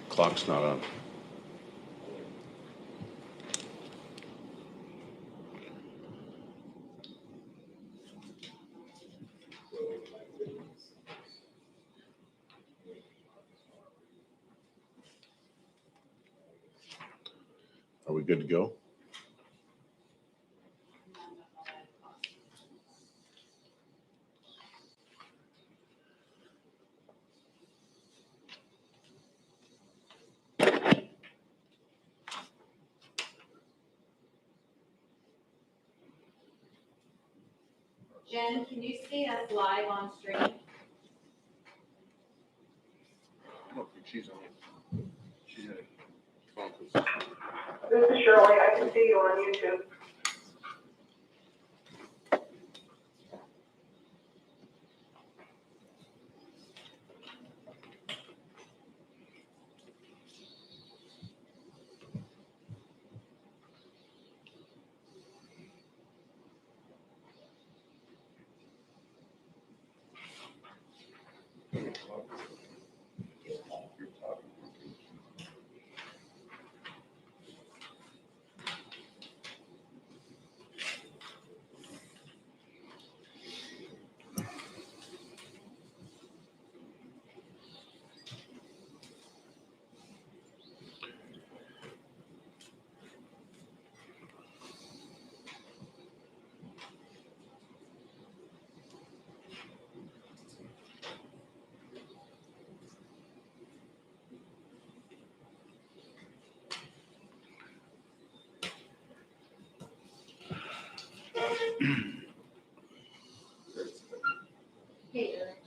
Clock's not on. Are we good to go? Jen, can you see us live on stream? I don't think she's on. She's in a conference. This is Shirley. I can see you on YouTube. Hey, Eric,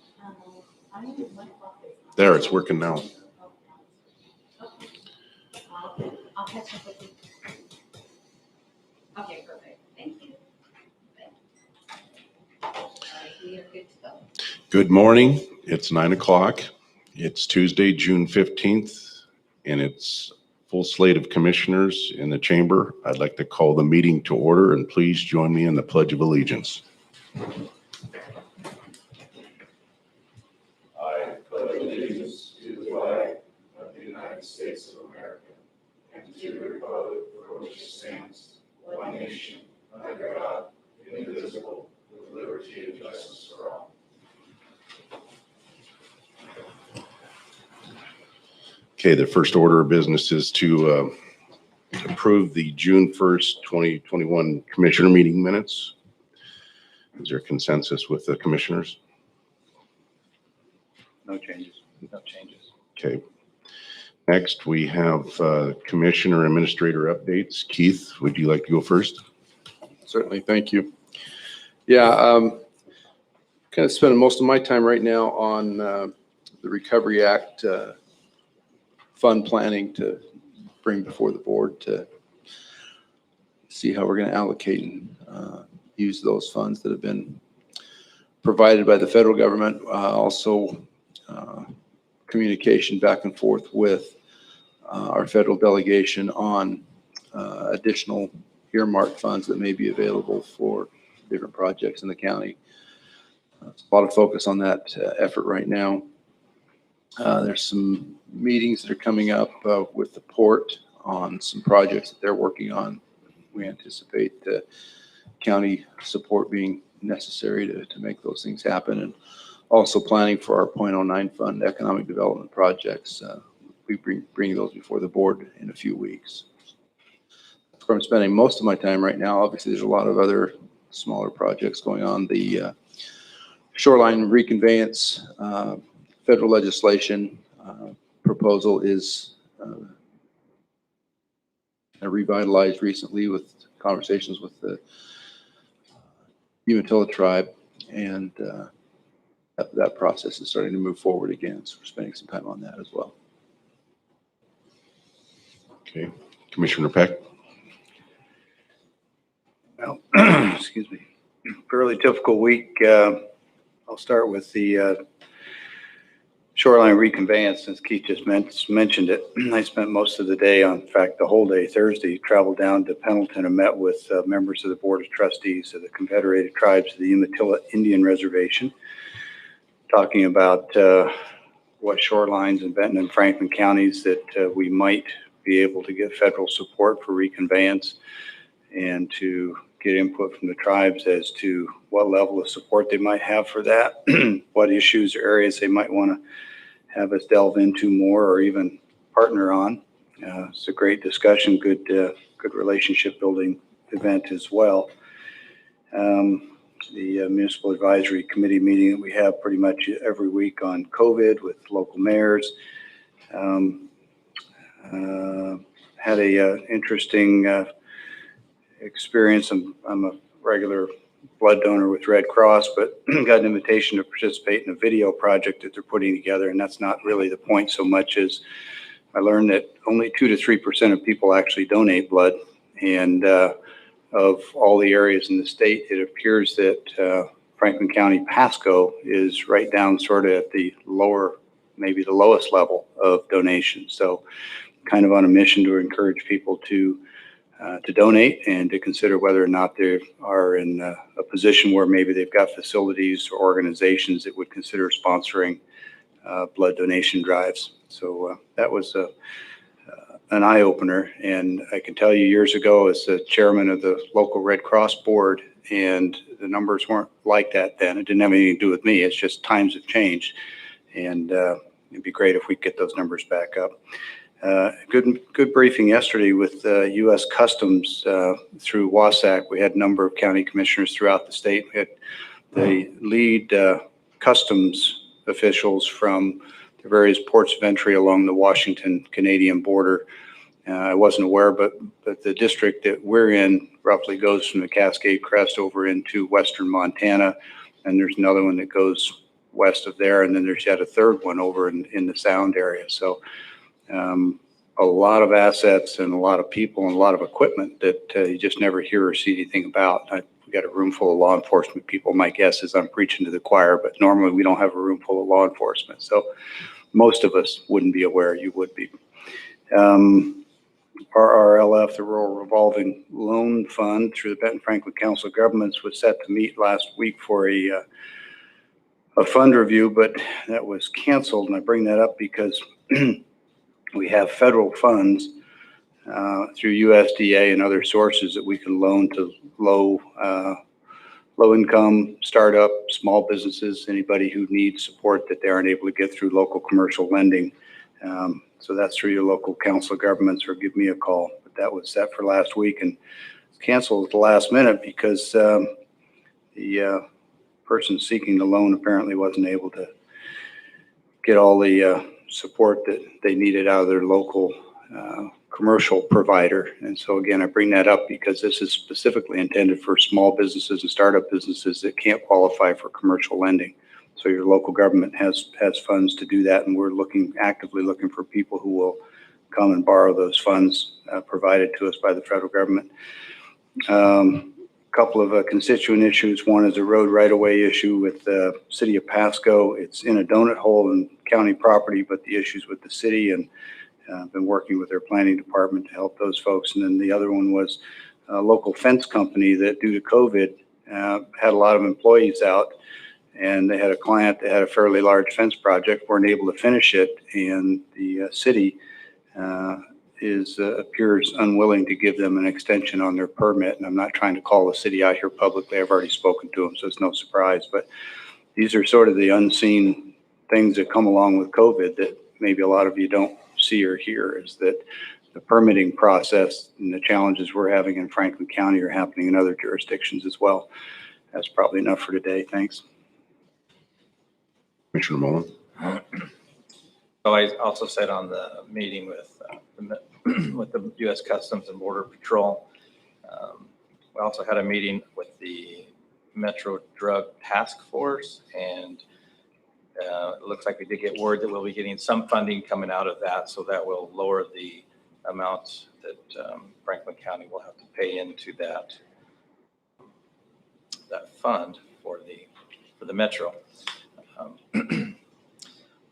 I need my coffee. There, it's working now. I'll catch up with you. Okay, perfect. Thank you. All right, we are good to go. Good morning. It's 9 o'clock. It's Tuesday, June 15th, and it's full slate of commissioners in the chamber. I'd like to call the meeting to order, and please join me in the Pledge of Allegiance. I pledge allegiance to the flag of the United States of America and to the republic for which it stands, one nation, under God, indivisible, with liberty and justice for all. Okay, the first order of business is to approve the June 1st, 2021 commissioner meeting minutes. Is there consensus with the commissioners? No changes. No changes. Okay. Next, we have commissioner administrator updates. Keith, would you like to go first? Certainly, thank you. Yeah, kind of spending most of my time right now on the Recovery Act fund planning to bring before the board to see how we're going to allocate and use those funds that have been provided by the federal government. Also, communication back and forth with our federal delegation on additional earmarked funds that may be available for different projects in the county. There's a lot of focus on that effort right now. There's some meetings that are coming up with the port on some projects that they're working on. We anticipate county support being necessary to make those things happen, and also planning for our .09 fund economic development projects. We bring those before the board in a few weeks. That's where I'm spending most of my time right now. Obviously, there's a lot of other smaller projects going on. The shoreline reconveyance federal legislation proposal is revitalized recently with conversations with the Umatilla tribe, and that process is starting to move forward again. So we're spending some time on that as well. Okay. Commissioner Peck. Well, excuse me. Fairly typical week. I'll start with the shoreline reconveyance, since Keith just mentioned it. I spent most of the day, in fact, the whole day Thursday, traveled down to Pendleton and met with members of the Board of Trustees of the Confederated Tribes of the Umatilla Indian Reservation, talking about what shorelines in Benton and Franklin counties that we might be able to get federal support for reconveyance, and to get input from the tribes as to what level of support they might have for that, what issues or areas they might want to have us delve into more or even partner on. It's a great discussion, good relationship building event as well. The Municipal Advisory Committee meeting that we have pretty much every week on COVID with local mayors. Had a interesting experience. I'm a regular blood donor with Red Cross, but got an invitation to participate in a video project that they're putting together, and that's not really the point so much as I learned that only 2 to 3% of people actually donate blood, and of all the areas in the state, it appears that Franklin County Pasco is right down sort of at the lower, maybe the lowest level of donations. So kind of on a mission to encourage people to donate and to consider whether or not they are in a position where maybe they've got facilities or organizations that would consider sponsoring blood donation drives. So that was an eye-opener. And I can tell you, years ago, as the chairman of the local Red Cross board, and the numbers weren't like that then. It didn't have anything to do with me. It's just times have changed. And it'd be great if we could get those numbers back up. Good briefing yesterday with U.S. Customs through WASAC. We had a number of county commissioners throughout the state. We had the lead customs officials from the various ports of entry along the Washington-Canadian border. I wasn't aware, but the district that we're in roughly goes from the Cascade Crest over into western Montana, and there's another one that goes west of there, and then there's yet a third one over in the Sound area. So a lot of assets and a lot of people and a lot of equipment that you just never hear or see anything about. We got a room full of law enforcement people. My guess is I'm preaching to the choir, but normally we don't have a room full of law enforcement. So most of us wouldn't be aware. You would be. RRLF, the Rural Revolving Loan Fund through the Benton Franklin Council of Governments, was set to meet last week for a fund review, but that was canceled. And I bring that up because we have federal funds through USDA and other sources that we can loan to low income, startup, small businesses, anybody who needs support that they aren't able to get through local commercial lending. So that's through your local council of governments, or give me a call. But that was set for last week and canceled at the last minute because the person seeking the loan apparently wasn't able to get all the support that they needed out of their local commercial provider. And so again, I bring that up because this is specifically intended for small businesses and startup businesses that can't qualify for commercial lending. So your local government has funds to do that, and we're actively looking for people who will come and borrow those funds provided to us by the federal government. A couple of constituent issues. One is a road right-of-way issue with the city of Pasco. It's in a donut hole in county property, but the issues with the city, and been working with their planning department to help those folks. And then the other one was a local fence company that, due to COVID, had a lot of employees out, and they had a client that had a fairly large fence project, weren't able to finish it, and the city appears unwilling to give them an extension on their permit. And I'm not trying to call the city out here publicly. I've already spoken to them, so it's no surprise. But these are sort of the unseen things that come along with COVID that maybe a lot of you don't see or hear, is that the permitting process and the challenges we're having in Franklin County are happening in other jurisdictions as well. That's probably enough for today. Thanks. Commissioner Mullen. So I also said on the meeting with the U.S. Customs and Border Patrol, we also had a meeting with the Metro Drug Task Force, and it looks like we did get word that we'll be getting some funding coming out of that, so that will lower the amounts that Franklin County will have to pay into that fund for the Metro.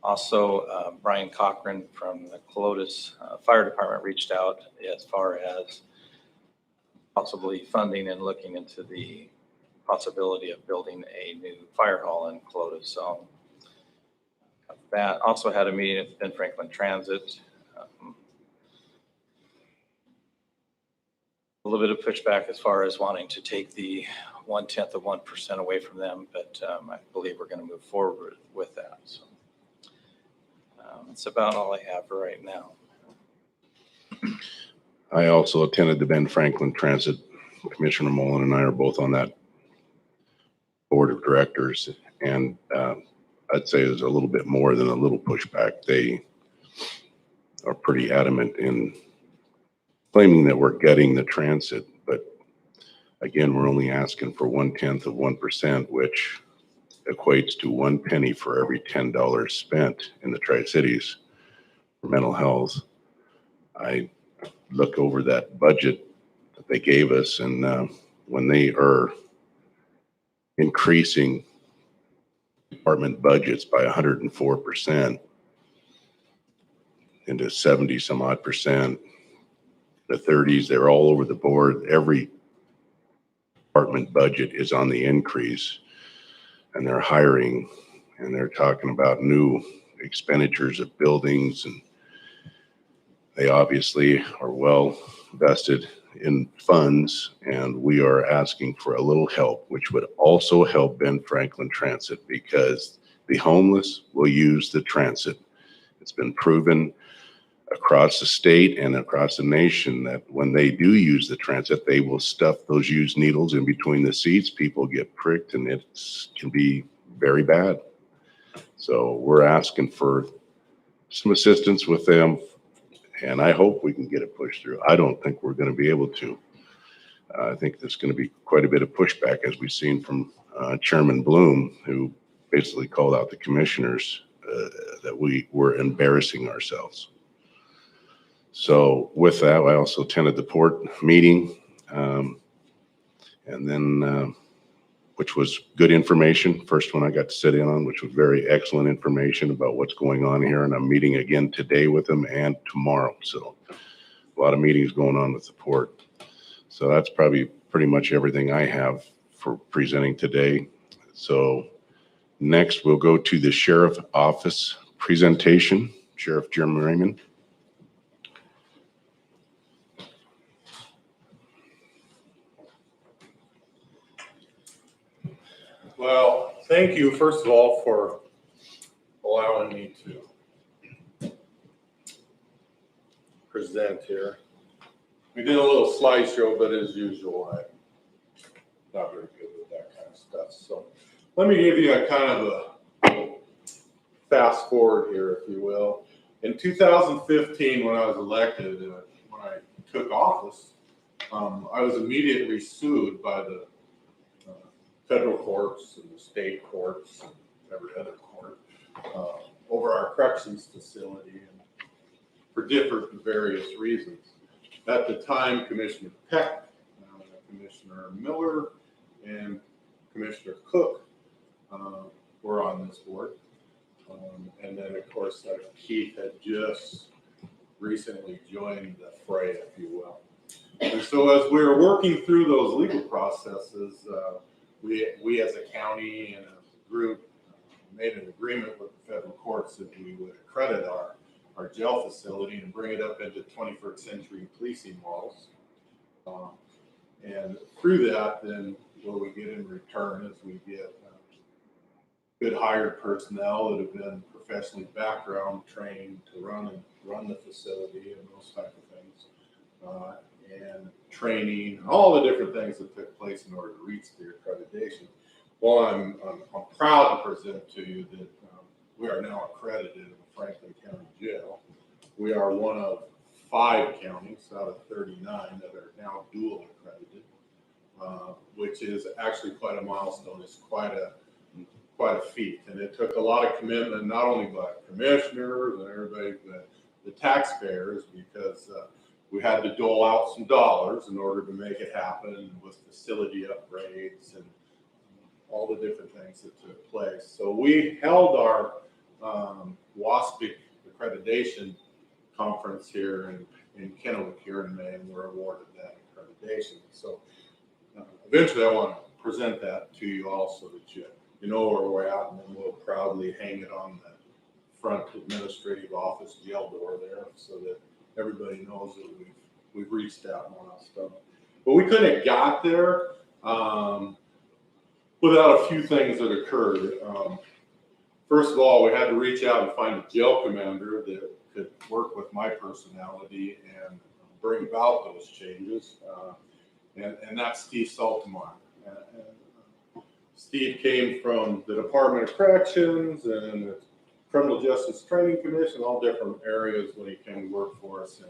Also, Brian Cochran from the Colotis Fire Department reached out as far as possibly funding and looking into the possibility of building a new fire hall in Colotis. So That also had a meeting with Ben Franklin Transit. A little bit of pushback as far as wanting to take the 0.1% away from them, but I believe we're going to move forward with that. So that's about all I have for right now. I also attended the Ben Franklin Transit. Commissioner Mullen and I are both on that board of directors, and I'd say there's a little bit more than a little pushback. They are pretty adamant in claiming that we're getting the transit, but again, we're only asking for 0.1%, which equates to 1 penny for every $10 spent in the Tri-Cities for mental health. I look over that budget that they gave us, and when they are increasing department budgets by 104% into 70 some odd percent, the 30s, they're all over the board. Every department budget is on the increase, and they're hiring, and they're talking about new expenditures of buildings, and they obviously are well vested in funds, and we are asking for a little help, which would also help Ben Franklin Transit, because the homeless will use the transit. It's been proven across the state and across the nation that when they do use the transit, they will stuff those used needles in between the seats. People get pricked, and it can be very bad. So we're asking for some assistance with them, and I hope we can get it pushed through. I don't think we're going to be able to. I think there's going to be quite a bit of pushback, as we've seen from Chairman Bloom, who basically called out the commissioners that we were embarrassing ourselves. So with that, I also attended the port meeting, and then which was good information. First one I got to sit in on, which was very excellent information about what's going on here. And I'm meeting again today with them and tomorrow. So a lot of meetings going on with the port. So that's probably pretty much everything I have for presenting today. So next we'll go to the sheriff office presentation. Sheriff Jim Raymond. Well, thank you, first of all, for allowing me to present here. We did a little slideshow, but as usual, I'm not very good with that kind of stuff. So let me give you a kind of a fast forward here, if you will. In 2015, when I was elected, when I took office, I was immediately sued by the federal courts and the state courts and every other court over our corrections facility, and for different various reasons. At the time, Commissioner Peck, Commissioner Miller, and Commissioner Cook were on this board. And then, of course, Keith had just recently joined the fray, if you will. And so as we were working through those legal processes, we as a county and a group made an agreement with the federal courts that we would accredit our jail facility and bring it up into 21st century policing models. And through that, then what we get in return is we get good hired personnel that have been professionally background trained to run the facility and those type of things. And training and all the different things that took place in order to reach the accreditation. Well, I'm proud to present to you that we are now accredited in the Franklin County Jail. We are one of 5 counties out of 39 that are now dual accredited, which is actually quite a milestone. It's quite a feat, and it took a lot of commitment, not only by commissioners and everybody, but the taxpayers, because we had to dole out some dollars in order to make it happen with facility upgrades and all the different things that took place. So we held our WASPIC accreditation conference here in Kennewick here in May, and we're awarded that accreditation. So eventually I want to present that to you all so that you know where we're at, and then we'll proudly hang it on front administrative office jail door there so that everybody knows that we've reached that milestone. But we couldn't have got there without a few things that occurred. First of all, we had to reach out and find a jail commander that could work with my personality and bring about those changes. And that's Steve Saltemar. Steve came from the Department of Corrections and the Criminal Justice Training Commission, all different areas when he came to work for us.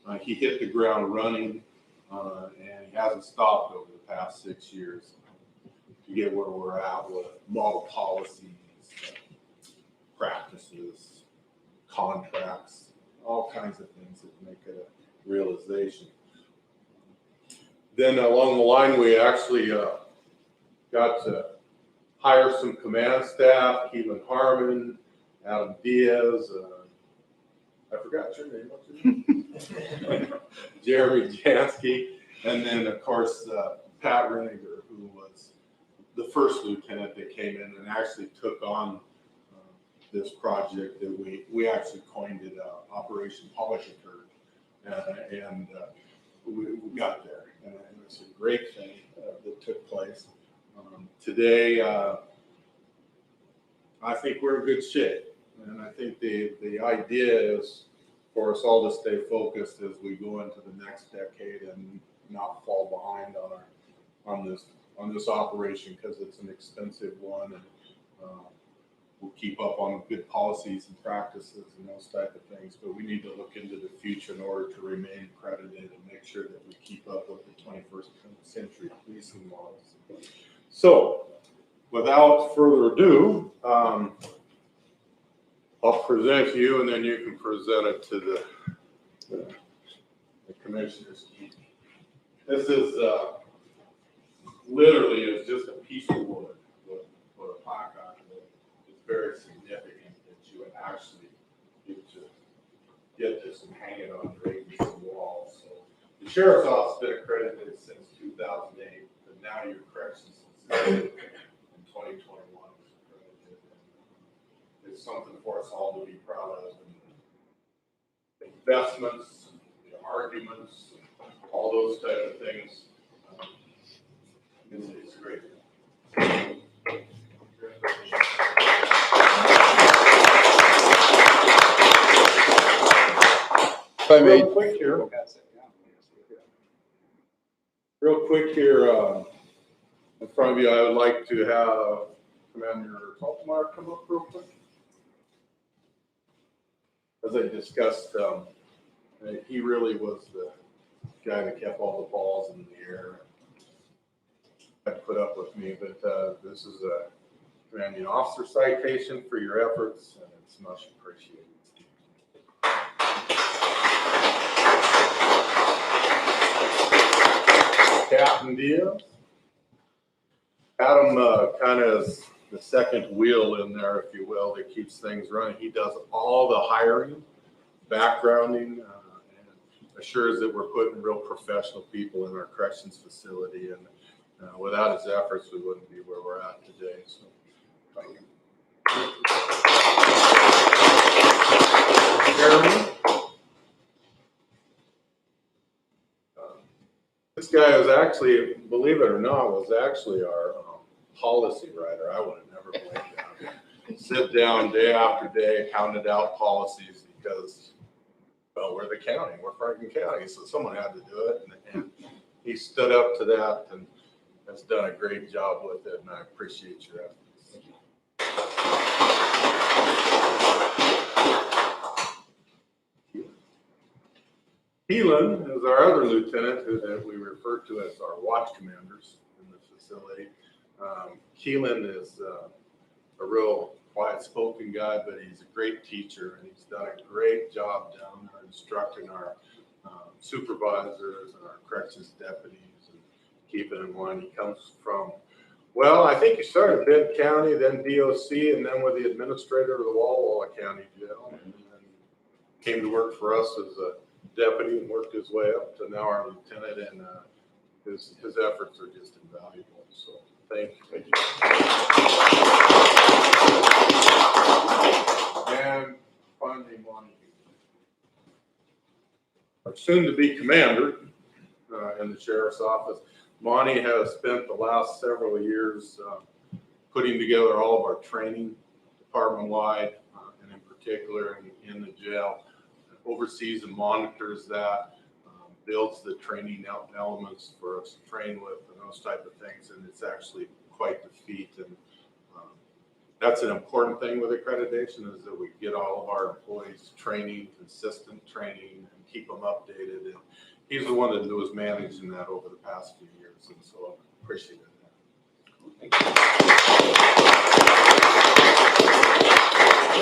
And he hit the ground running, and he hasn't stopped over the past 6 years to get where we're at with model policies, practices, contracts, all kinds of things that make it a realization. Then along the line, we actually got to hire some command staff, Keelan Harmon, Adam Diaz, I forgot your name, what's your name? Jeremy Jansky, and then of course Pat Reniger, who was the first lieutenant that came in and actually took on this project that we actually coined it Operation Policycurve, and we got there, and it was a great thing that took place. Today, I think we're in good shape, and I think the idea is for us all to stay focused as we go into the next decade and not fall behind on this operation, because it's an expensive one, and we'll keep up on good policies and practices and those type of things. But we need to look into the future in order to remain accredited and make sure that we keep up with the 21st century policing laws. So, without further ado, I'll present to you, and then you can present it to the commissioners. This is literally is just a piece of wood with a plaque on it. It's very significant that you would actually get this and hang it on drapes and walls. So the sheriff's office has been accredited since 2008, but now your corrections in 2021 is accredited. It's something for us all to be proud of. And investments, the arguments, all those type of things. It's great. If I may, Real quick here, in front of you, I would like to have Commander Saltemar come up real quick. As I discussed, he really was the guy that kept all the balls in the air. Had put up with me, but this is a commanding officer citation for your efforts, and it's much appreciated. Captain Diaz. Adam kind of is the second wheel in there, if you will, that keeps things running. He does all the hiring, backgrounding, and assures that we're putting real professional people in our corrections facility. And without his efforts, we wouldn't be where we're at today. So, thank you. Jeremy. This guy was actually, believe it or not, was actually our policy writer. I would have never believed that. Sit down day after day, pounded out policies because, well, we're the county, we're Franklin County, so someone had to do it. And he stood up to that and has done a great job with it, and I appreciate your efforts. Keelan is our other lieutenant that we refer to as our watch commanders in the facility. Keelan is a real quiet-spoken guy, but he's a great teacher, and he's done a great job down there instructing our supervisors and our corrections deputies and keeping in mind he comes from, well, I think he started Benton County, then DOC, and then with the administrator of the Walla Walla County Jail, and then came to work for us as a deputy and worked his way up to now our lieutenant, and his efforts are just invaluable. So thank you. And finally, Monty. Our soon-to-be commander in the sheriff's office. Monty has spent the last several years putting together all of our training department-wide, and in particular in the jail, oversees and monitors that, builds the training elements for us to train with and those type of things, and it's actually quite the feat. And that's an important thing with accreditation, is that we get all of our employees training, consistent training, and keep them updated. And he's the one that was managing that over the past few years, and so I appreciate that.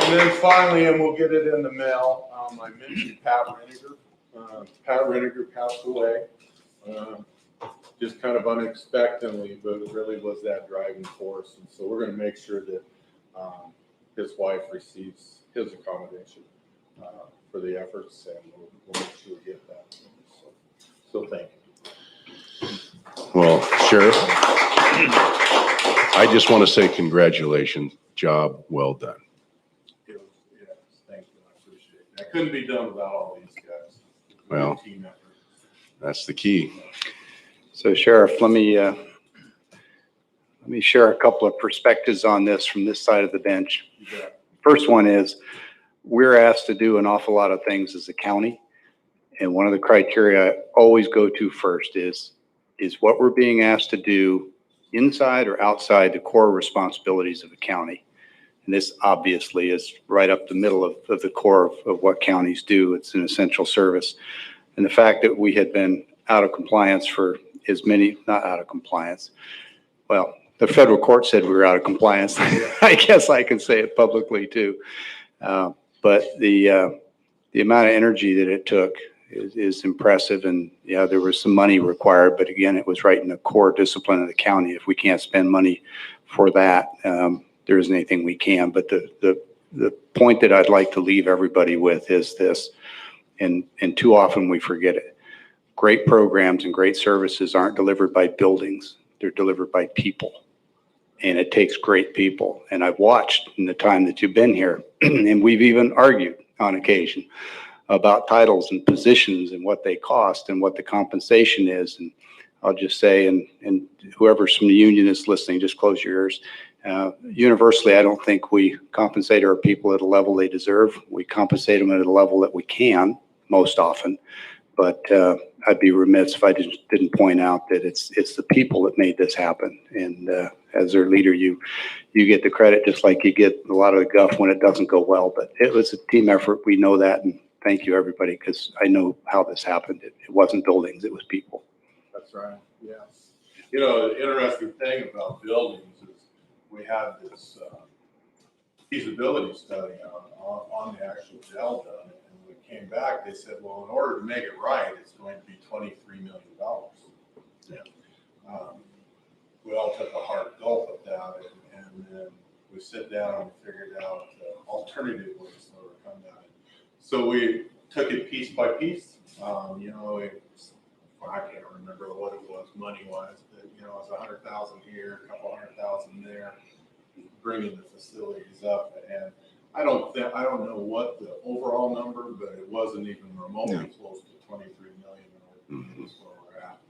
And then finally, and we'll get it in the mail, I mentioned Pat Reniger. Pat Reniger passed away, just kind of unexpectedly, but it really was that driving force. And so we're going to make sure that his wife receives his accommodation for the efforts, and we'll make sure we get that. So thank you. Well, Sheriff, I just want to say congratulations. Job well done. Yes, thank you. I appreciate it. That couldn't be done without all these guys. Well, Team effort. that's the key. So Sheriff, let me share a couple of perspectives on this from this side of the bench. You bet. First one is, we're asked to do an awful lot of things as a county. And one of the criteria I always go to first is what we're being asked to do inside or outside the core responsibilities of a county. And this obviously is right up the middle of the core of what counties do. It's an essential service. And the fact that we had been out of compliance for not out of compliance. Well, the federal court said we were out of compliance. I guess I can say it publicly too. But the amount of energy that it took is impressive. And yeah, there was some money required, but again, it was right in the core discipline of the county. If we can't spend money for that, there isn't anything we can. But the point that I'd like to leave everybody with is this, and too often we forget it. Great programs and great services aren't delivered by buildings. They're delivered by people. And it takes great people. And I've watched in the time that you've been here, and we've even argued on occasion about titles and positions and what they cost and what the compensation is. And I'll just say, and whoever's from the union is listening, just close your ears. Universally, I don't think we compensate our people at a level they deserve. We compensate them at a level that we can most often. But I'd be remiss if I didn't point out that it's the people that made this happen. And as their leader, you get the credit, just like you get a lot of the guff when it doesn't go well. But it was a team effort. We know that. And thank you, everybody, because I know how this happened. It wasn't buildings. It was people. That's right, yes. You know, the interesting thing about buildings is we had this feasibility study on the actual jail done. And when it came back, they said, well, in order to make it right, it's going to be $23 million. Yeah. We all took a hard gulp at that, and then we sit down and figured out alternative ways to overcome that. So we took it piece by piece. You know, I can't remember what it was money-wise, but you know, it was 100,000 here, a couple 100,000 there, bringing the facilities up. And I don't know what the overall number, but it wasn't even remotely close to 23 million. That's where we're at.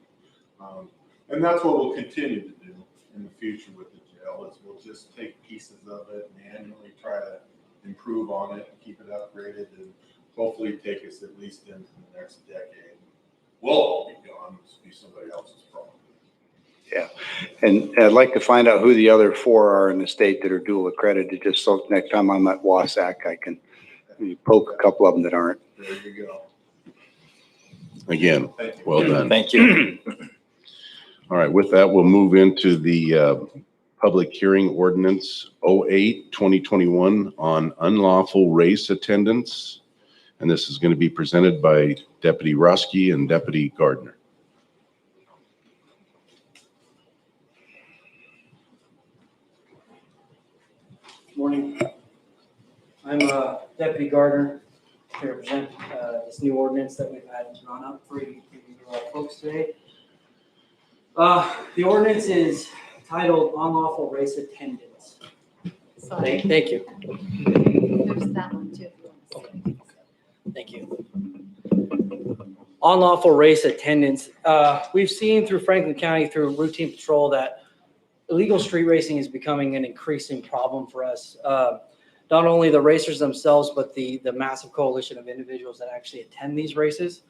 And that's what we'll continue to do in the future with the jail, is we'll just take pieces of it and annually try to improve on it and keep it upgraded, and hopefully take us at least into the next decade. We'll all be gone. This will be somebody else's problem. Yeah. And I'd like to find out who the other 4 are in the state that are dual accredited, just so next time I'm at Wasac, I can poke a couple of them that aren't. There you go. Again, Thank you. well done. Thank you. All right, with that, we'll move into the public hearing ordinance 08-2021 on unlawful race attendance. And this is going to be presented by Deputy Roski and Deputy Gardner. Morning. I'm Deputy Gardner, to represent this new ordinance that we've had drawn up for you folks today. The ordinance is titled Unlawful Race Attendance. sorry. Thank you. There's that one too. If you want to see. Thank you. Unlawful race attendance. We've seen through Franklin County through routine patrol that illegal street racing is becoming an increasing problem for us. Not only the racers themselves, but the massive coalition of individuals that actually attend these races.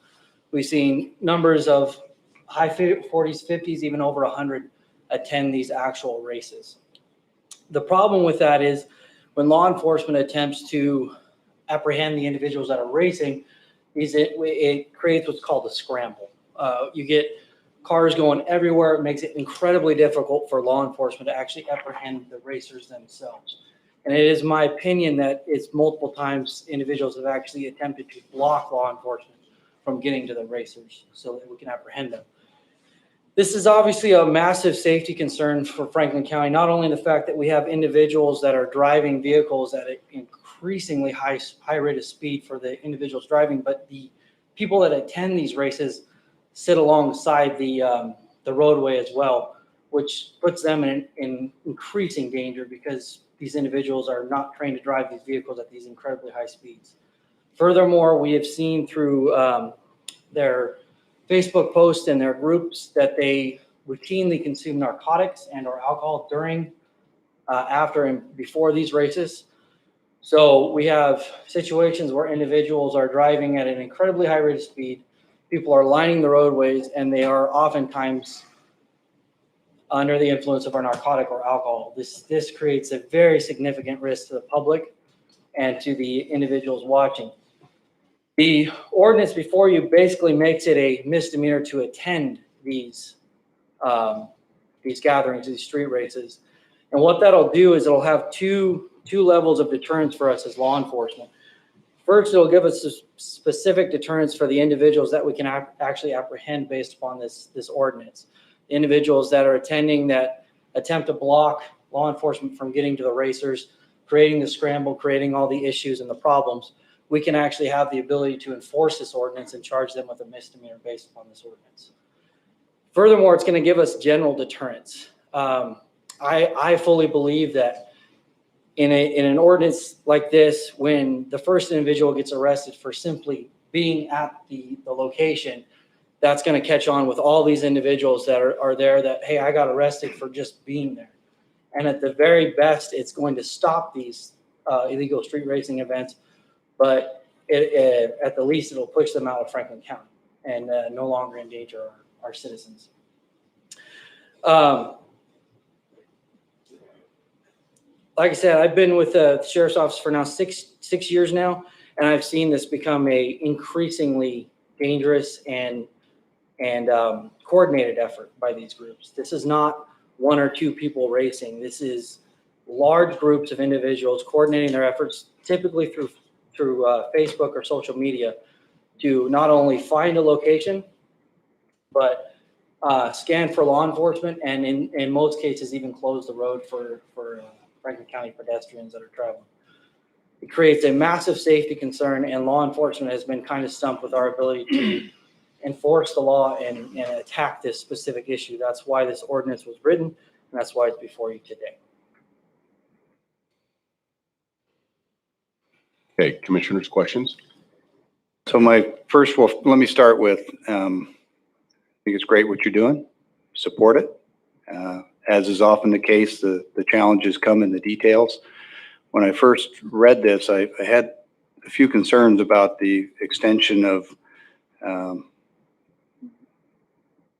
We've seen numbers of high 40s, 50s, even over 100 attend these actual races. The problem with that is when law enforcement attempts to apprehend the individuals that are racing, it creates what's called a scramble. You get cars going everywhere. It makes it incredibly difficult for law enforcement to actually apprehend the racers themselves. And it is my opinion that it's multiple times individuals have actually attempted to block law enforcement from getting to the racers so that we can apprehend them. This is obviously a massive safety concern for Franklin County, not only the fact that we have individuals that are driving vehicles at an increasingly high rate of speed for the individuals driving, but the people that attend these races sit alongside the roadway as well, which puts them in increasing danger because these individuals are not trained to drive these vehicles at these incredibly high speeds. Furthermore, we have seen through their Facebook posts and their groups that they routinely consume narcotics and or alcohol during, after, and before these races. So we have situations where individuals are driving at an incredibly high rate of speed. People are lining the roadways, and they are oftentimes under the influence of a narcotic or alcohol. This creates a very significant risk to the public and to the individuals watching. The ordinance before you basically makes it a misdemeanor to attend these gatherings, these street races. And what that'll do is it'll have two levels of deterrence for us as law enforcement. First, it'll give us a specific deterrence for the individuals that we can actually apprehend based upon this ordinance. The individuals that are attending that attempt to block law enforcement from getting to the racers, creating the scramble, creating all the issues and the problems, we can actually have the ability to enforce this ordinance and charge them with a misdemeanor based upon this ordinance. Furthermore, it's going to give us general deterrence. I fully believe that in an ordinance like this, when the first individual gets arrested for simply being at the location, that's going to catch on with all these individuals that are there that, hey, I got arrested for just being there. And at the very best, it's going to stop these illegal street racing events, but at the least, it'll push them out of Franklin County and no longer endanger our citizens. Like I said, I've been with the Sheriff's Office for now six years now, and I've seen this become a increasingly dangerous and coordinated effort by these groups. This is not one or two people racing. This is large groups of individuals coordinating their efforts, typically through Facebook or social media, to not only find a location, but scan for law enforcement, and in most cases even close the road for Franklin County pedestrians that are traveling. It creates a massive safety concern, and law enforcement has been kind of stumped with our ability to enforce the law and attack this specific issue. That's why this ordinance was written, and that's why it's before you today. Okay, commissioners, questions? So let me start with, I think it's great what you're doing. Support it. As is often the case, the challenges come in the details. When I first read this, I had a few concerns about the extension of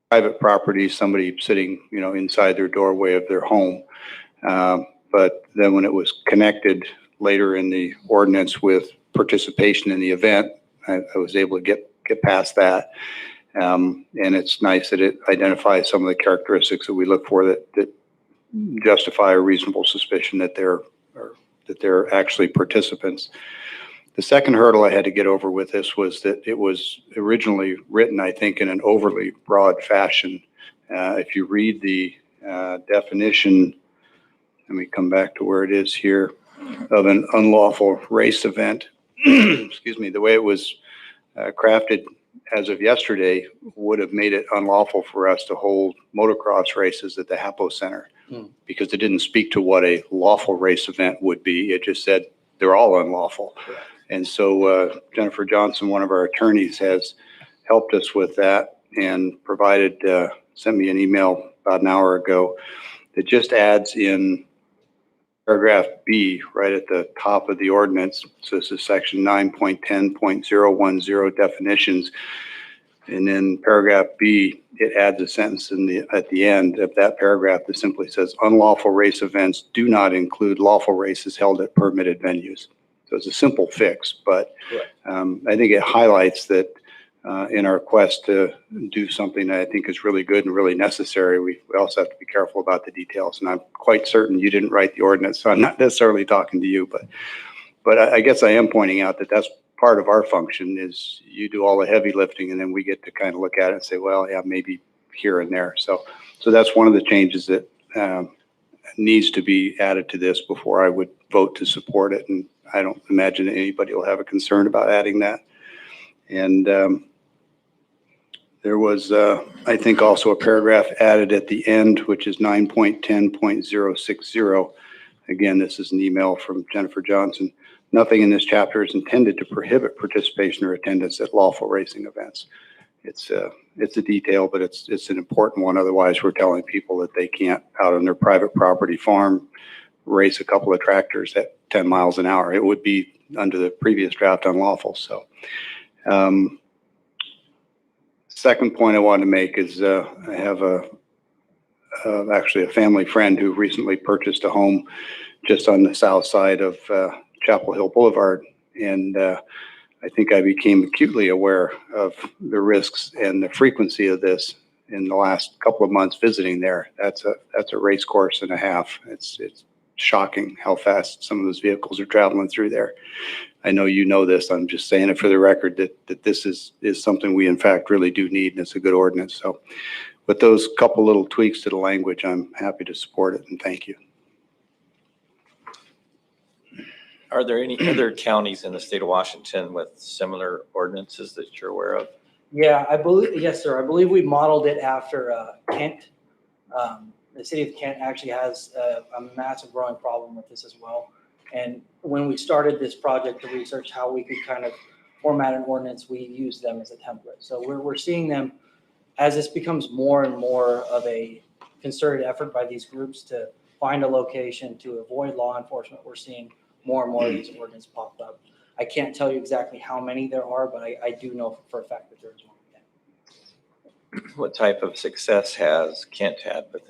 private property, somebody sitting, inside their doorway of their home. But then when it was connected later in the ordinance with participation in the event, I was able to get past that. And it's nice that it identifies some of the characteristics that we look for that justify a reasonable suspicion that they're actually participants. The second hurdle I had to get over with this was that it was originally written, I think, in an overly broad fashion. If you read the definition, let me come back to where it is here, of an unlawful race event, excuse me, the way it was crafted as of yesterday would have made it unlawful for us to hold motocross races at the Hapo Center. because it didn't speak to what a lawful race event would be. It just said they're all unlawful. And so Jennifer Johnson, one of our attorneys, has helped us with that and provided, sent me an email about an hour ago that just adds in paragraph B right at the top of the ordinance. So this is section 9.10.010 definitions. And then paragraph B, it adds a sentence at the end of that paragraph that simply says unlawful race events do not include lawful races held at permitted venues. So it's a simple fix, but I think it highlights that in our quest to do something that I think is really good and really necessary, we also have to be careful about the details. And I'm quite certain you didn't write the ordinance, so I'm not necessarily talking to you, but I guess I am pointing out that that's part of our function is you do all the heavy lifting and then we get to kind of look at it and say, well, yeah, maybe here and there. So that's one of the changes that needs to be added to this before I would vote to support it. And I don't imagine that anybody will have a concern about adding that. And there was, I think, also a paragraph added at the end, which is 9.10.060. Again, this is an email from Jennifer Johnson. Nothing in this chapter is intended to prohibit participation or attendance at lawful racing events. It's a detail, but it's an important one. Otherwise, we're telling people that they can't, out on their private property farm, race a couple of tractors at 10 miles an hour. It would be under the previous draft unlawful. So, second point I wanted to make is I have actually a family friend who recently purchased a home just on the south side of Chapel Hill Boulevard. And I think I became acutely aware of the risks and the frequency of this in the last couple of months visiting there. That's a race course and a half. It's shocking how fast some of those vehicles are traveling through there. I know you know this. I'm just saying it for the record that this is something we in fact really do need, and it's a good ordinance. So with those couple little tweaks to the language, I'm happy to support it, and thank you. Are there any other counties in the state of Washington with similar ordinances that you're aware of? Yeah, I believe, yes, sir. I believe we modeled it after Kent. The city of Kent actually has a massive growing problem with this as well. And when we started this project to research how we could kind of format an ordinance, we used them as a template. So we're seeing them as this becomes more and more of a concerted effort by these groups to find a location to avoid law enforcement. We're seeing more and more of these ordinances pop up. I can't tell you exactly how many there are, but I do know for a fact that there is one. What type of success has Kent had with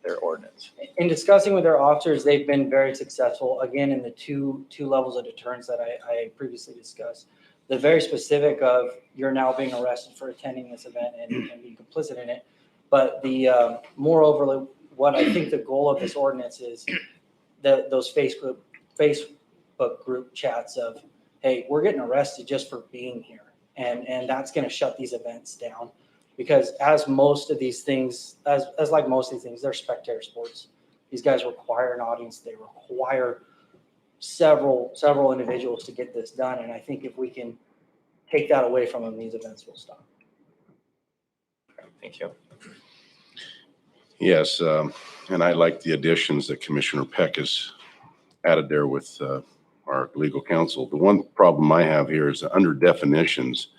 their ordinance? In discussing with their officers, they've been very successful. Again, in the two levels of deterrence that I previously discussed. The very specific of you're now being arrested for attending this event and being complicit in it. But the moreover, what I think the goal of this ordinance is those Facebook group chats of, hey, we're getting arrested just for being here. And that's going to shut these events down. Because as most of these things, as like most of these things, they're spectator sports. These guys require an audience. They require several individuals to get this done. And I think if we can take that away from them, these events will stop. Thank you. Yes, and I like the additions that Commissioner Peck has added there with our legal counsel. The one problem I have here is under definitions,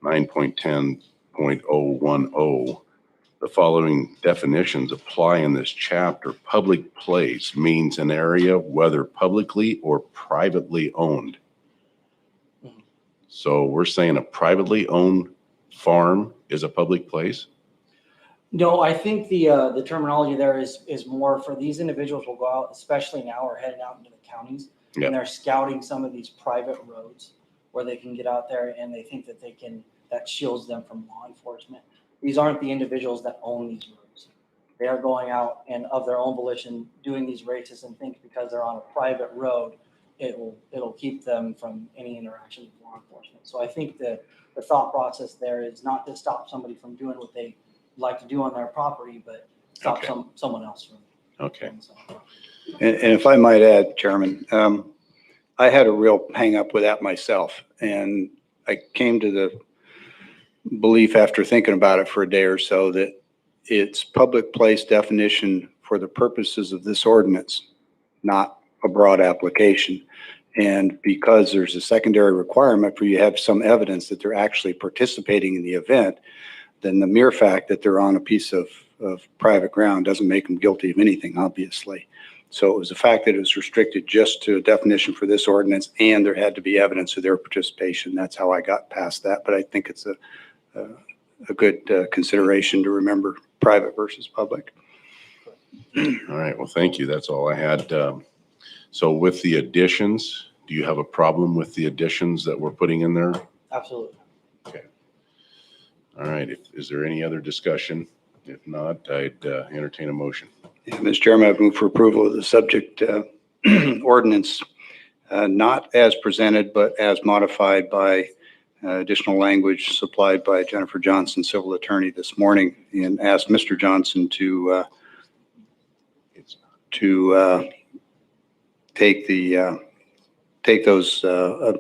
9.10.010, the following definitions apply in this chapter. Public place means an area whether publicly or privately owned. So we're saying a privately owned farm is a public place? No, I think the terminology there is more for these individuals will go out, especially now we're heading out into the counties. Yep. And they're scouting some of these private roads where they can get out there and they think that that shields them from law enforcement. These aren't the individuals that own these roads. They are going out and of their own volition doing these races and think because they're on a private road, it'll keep them from any interaction with law enforcement. So I think the thought process there is not to stop somebody from doing what they like to do on their property, but stop Okay. someone else from Okay. doing something. And if I might add, Chairman, I had a real hang up with that myself. And I came to the belief after thinking about it for a day or so that its public place definition for the purposes of this ordinance, not a broad application. And because there's a secondary requirement for you to have some evidence that they're actually participating in the event, then the mere fact that they're on a piece of private ground doesn't make them guilty of anything, obviously. So it was the fact that it was restricted just to a definition for this ordinance, and there had to be evidence of their participation. That's how I got past that. But I think it's a good consideration to remember private versus public. All right, well, thank you. That's all I had. So with the additions, do you have a problem with the additions that we're putting in there? Absolutely. All right, is there any other discussion? If not, I'd entertain a motion. Yeah, Mr. Chairman, I move for approval of the subject ordinance, not as presented, but as modified by additional language supplied by Jennifer Johnson, civil attorney, this morning, and ask Mr. Johnson to take those, I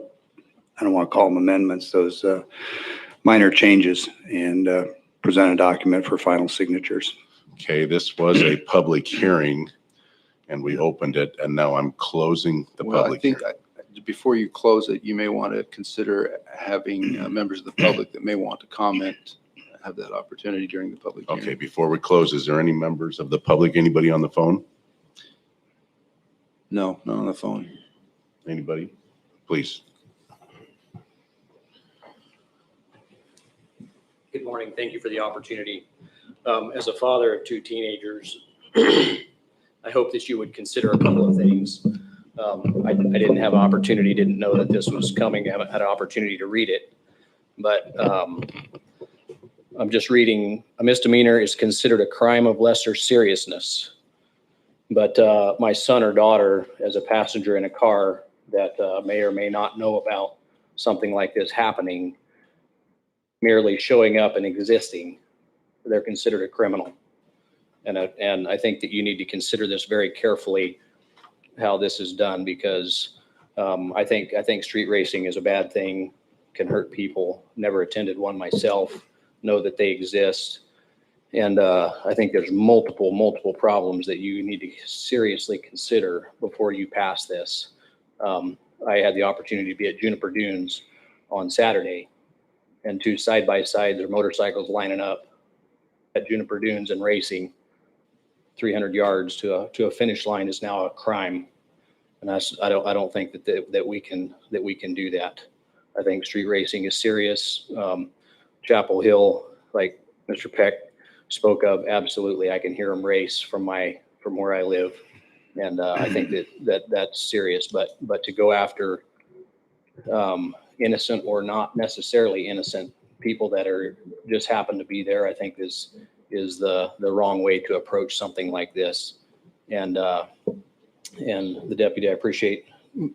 don't want to call them amendments, those minor changes, and present a document for final signatures. Okay, this was a public hearing and we opened it, and now I'm closing the Well, I public think hearing. before you close it, you may want to consider having members of the public that may want to comment, have that opportunity during the public hearing. Okay, before we close, is there any members of the public, anybody on the phone? No, not on the phone. Anybody? Please. Good morning. Thank you for the opportunity. As a father of two teenagers, I hope that you would consider a couple of things. I didn't have an opportunity, didn't know that this was coming, haven't had an opportunity to read it. But I'm just reading, a misdemeanor is considered a crime of lesser seriousness. But my son or daughter, as a passenger in a car that may or may not know about something like this happening, merely showing up and existing, they're considered a criminal. And I think that you need to consider this very carefully, how this is done, because I think street racing is a bad thing, can hurt people. Never attended one myself, know that they exist. And I think there's multiple problems that you need to seriously consider before you pass this. I had the opportunity to be at Juniper Dunes on Saturday, and two side-by-sides or motorcycles lining up at Juniper Dunes and racing 300 yards to a finish line is now a crime. And I don't think that we can do that. I think street racing is serious. Chapel Hill, like Mr. Peck spoke of, absolutely. I can hear them race from where I live. And I think that's serious, but to go after innocent or not necessarily innocent people that are just happen to be there, I think is the wrong way to approach something like this. And the deputy, I appreciate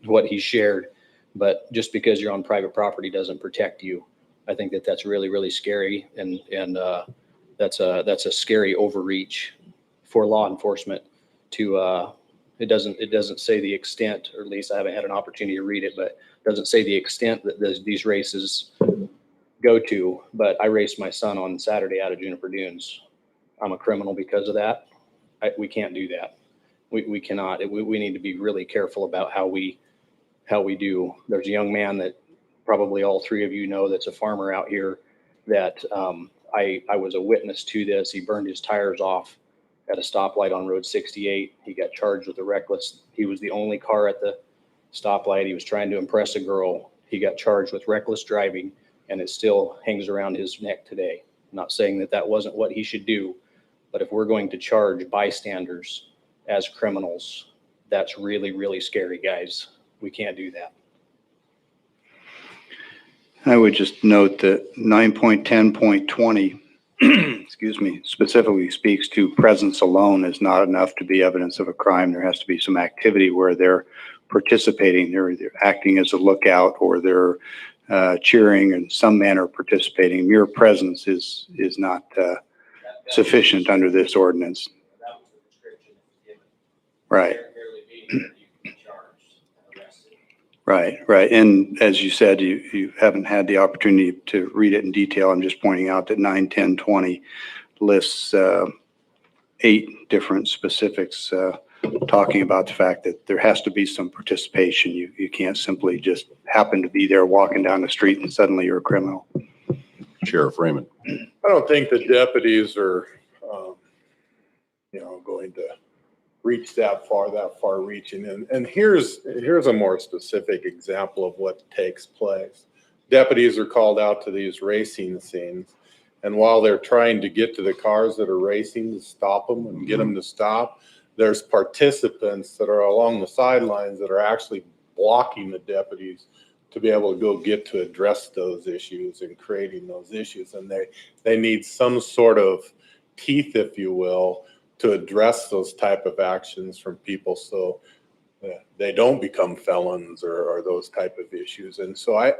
what he shared, but just because you're on private property doesn't protect you. I think that's really, really scary. And that's a scary overreach for law enforcement to, it doesn't say the extent, or at least I haven't had an opportunity to read it, but it doesn't say the extent that these races go to. But I raced my son on Saturday out of Juniper Dunes. I'm a criminal because of that. We can't do that. We cannot. We need to be really careful about how we do. There's a young man that probably all three of you know that's a farmer out here that I was a witness to this. He burned his tires off at a stoplight on Road 68. He got charged with a reckless. He was the only car at the stoplight. He was trying to impress a girl. He got charged with reckless driving, and it still hangs around his neck today. I'm not saying that wasn't what he should do, but if we're going to charge bystanders as criminals, that's really, really scary, guys. We can't do that. I would just note that 9.10.20, excuse me, specifically speaks to presence alone is not enough to be evidence of a crime. There has to be some activity where they're participating. They're either acting as a lookout or they're cheering in some manner participating. Mere presence is not sufficient under this ordinance. That was the description that was given. Right. Merely being there, you can be charged and arrested. Right. And as you said, you haven't had the opportunity to read it in detail. I'm just pointing out that 9, 10, 20 lists 8 different specifics talking about the fact that there has to be some participation. You can't simply just happen to be there walking down the street and suddenly you're a criminal. Sheriff Raymond. I don't think the deputies are, going to reach that far reaching. And here's a more specific example of what takes place. Deputies are called out to these racing scenes. And while they're trying to get to the cars that are racing to stop them and get them to stop, there's participants that are along the sidelines that are actually blocking the deputies to be able to go get to address those issues and creating those issues. And they need some sort of teeth, if you will, to address those type of actions from people so they don't become felons or those type of issues. And so I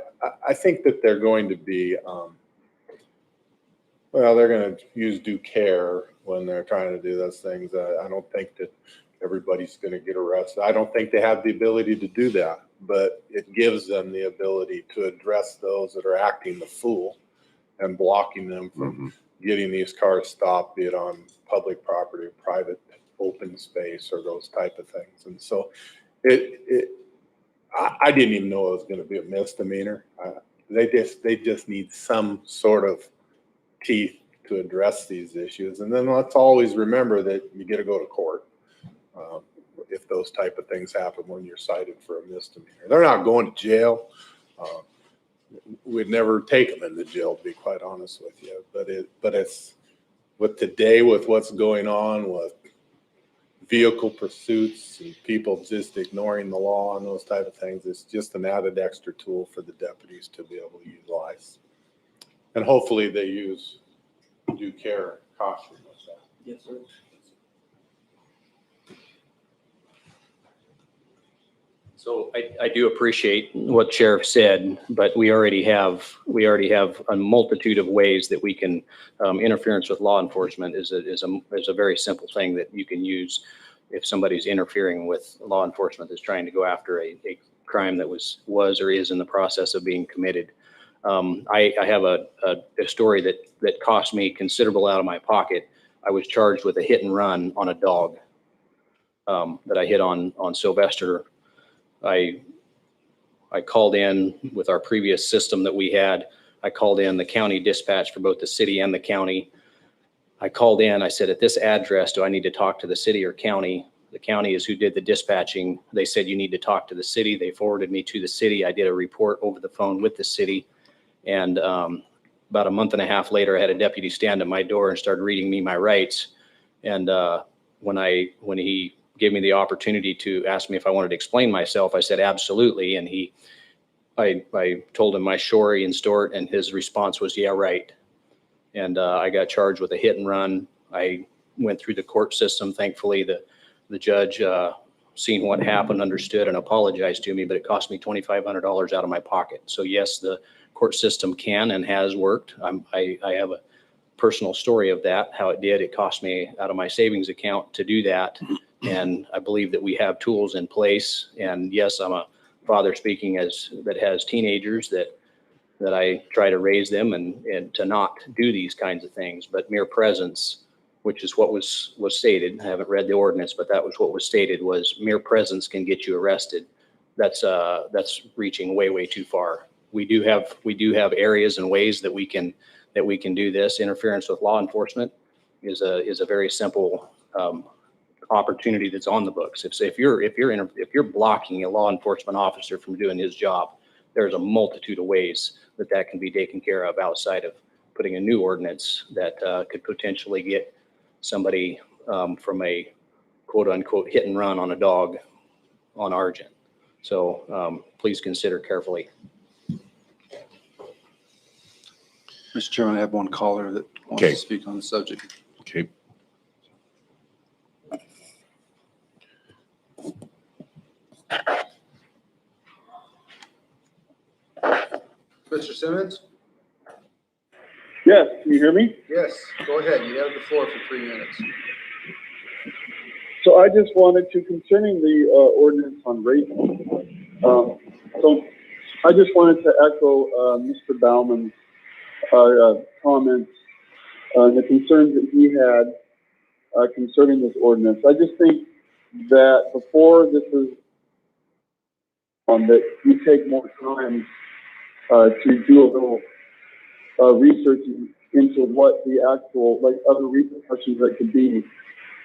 think that they're going to be, they're going to use due care when they're trying to do those things. I don't think that everybody's going to get arrested. I don't think they have the ability to do that, but it gives them the ability to address those that are acting the fool and blocking them from getting these cars stopped, be it on public property, private open space, or those type of things. And so I didn't even know it was going to be a misdemeanor. They just need some sort of teeth to address these issues. And then let's always remember that you get to go to court if those type of things happen when you're cited for a misdemeanor. They're not going to jail. We'd never take them into jail, to be quite honest with you. But it's with today, with what's going on with vehicle pursuits and people just ignoring the law and those type of things, it's just an added extra tool for the deputies to be able to utilize. And hopefully they use due care and caution with that. Yes, sir. So I do appreciate what Sheriff said, but we already have a multitude of ways that we can, interference with law enforcement is a very simple thing that you can use if somebody's interfering with law enforcement that's trying to go after a crime that was or is in the process of being committed. I have a story that cost me considerable out of my pocket. I was charged with a hit and run on a dog that I hit on Sylvester. I called in with our previous system that we had. I called in the county dispatch for both the city and the county. I called in, I said, at this address, do I need to talk to the city or county? The county is who did the dispatching. They said, you need to talk to the city. They forwarded me to the city. I did a report over the phone with the city. And about a month and a half later, I had a deputy stand at my door and started reading me my rights. And when he gave me the opportunity to ask me if I wanted to explain myself, I said, absolutely. And I told him my story and story, and his response was, yeah, right. And I got charged with a hit and run. I went through the court system. Thankfully, the judge seen what happened, understood, and apologized to me, but it cost me $2,500 out of my pocket. So yes, the court system can and has worked. I have a personal story of that, how it did. It cost me out of my savings account to do that. And I believe that we have tools in place. And yes, I'm a father speaking that has teenagers that I try to raise them and to not do these kinds of things. But mere presence, which is what was stated, I haven't read the ordinance, but that was what was stated, was mere presence can get you arrested. That's reaching way, way too far. We do have areas and ways that we can do this. Interference with law enforcement is a very simple opportunity that's on the books. If you're blocking a law enforcement officer from doing his job, there's a multitude of ways that can be taken care of outside of putting a new ordinance that could potentially get somebody from a quote unquote hit and run on a dog on Argent. So please consider carefully. Mr. Chairman, I have one caller that wants Okay. to speak on the subject. Okay. Mr. Simmons? Yes, can you hear me? Yes, go ahead. You have the floor for 3 minutes. So I just wanted to, concerning the ordinance on racing, so I just wanted to echo Mr. Bauman's comments, the concerns that he had concerning this ordinance. I just think that before this is on, that you take more time to do a little research into what the actual, like, other repercussions that could be,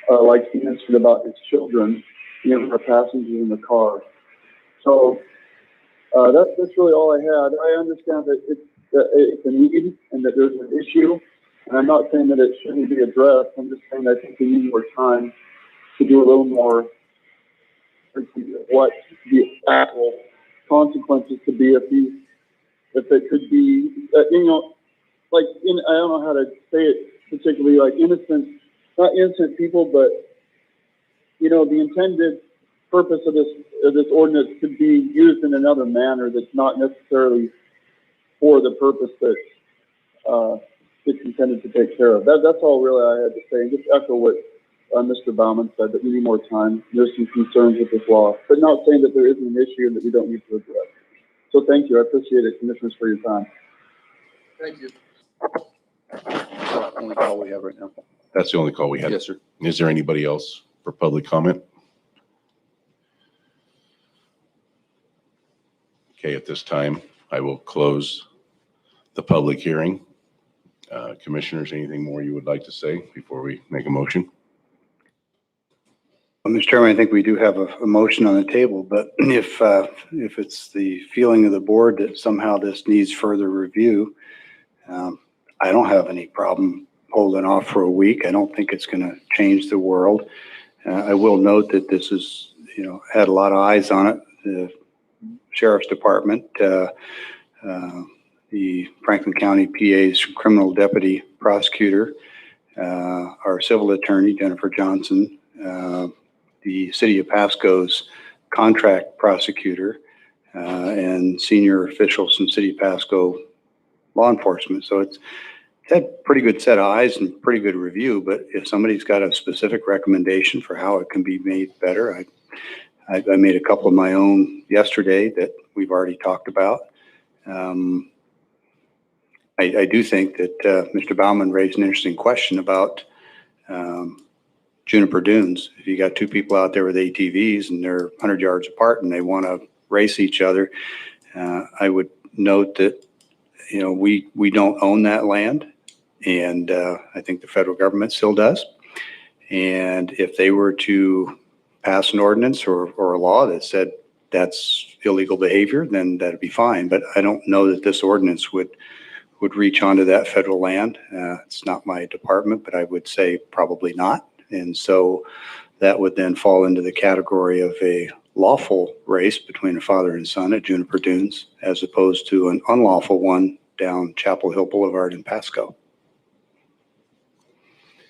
like he mentioned about his children, you know, the passengers in the car. So that's really all I had. I understand that it's a need and that there's an issue, and I'm not saying that it shouldn't be addressed. I'm just saying I think we need more time to do a little more what the actual consequences could be if it could be, you know, like, I don't know how to say it particularly, like not innocent people, but, you know, the intended purpose of this ordinance could be used in another manner that's not necessarily for the purpose that it's intended to take care of. That's all really I had to say. And just echo what Mr. Baumann said, that we need more time. There's some concerns with this law, but not saying that there isn't an issue and that we don't need to address. So thank you. I appreciate it, Commissioners, for your time. Thank you. Only call we have right now. That's the only call we had. Yes, sir. Is there anybody else for public comment? Okay, at this time, I will close the public hearing. Commissioners, anything more you would like to say before we make a motion? Well, Mr. Chairman, I think we do have a motion on the table, but if it's the feeling of the board that somehow this needs further review, I don't have any problem holding off for a week. I don't think it's going to change the world. I will note that this is, you know, had a lot of eyes on it. The Sheriff's Department, the Franklin County PA's criminal deputy prosecutor, our civil attorney, Jennifer Johnson, the City of Pasco's contract prosecutor, and senior officials from City of Pasco law enforcement. So it's had a pretty good set of eyes and pretty good review, but if somebody's got a specific recommendation for how it can be made better, I made a couple of my own yesterday that we've already talked about. I do think that Mr. Baumann raised an interesting question about Juniper Dunes. If you got two people out there with ATVs and they're 100 yards apart and they want to race each other, I would note that, you know, we don't own that land, and I think the federal government still does. And if they were to pass an ordinance or a law that said that's illegal behavior, then that'd be fine. But I don't know that this ordinance would reach onto that federal land. It's not my department, but I would say probably not. And so that would then fall into the category of a lawful race between a father and son at Juniper Dunes, as opposed to an unlawful one down Chapel Hill Boulevard in Pasco.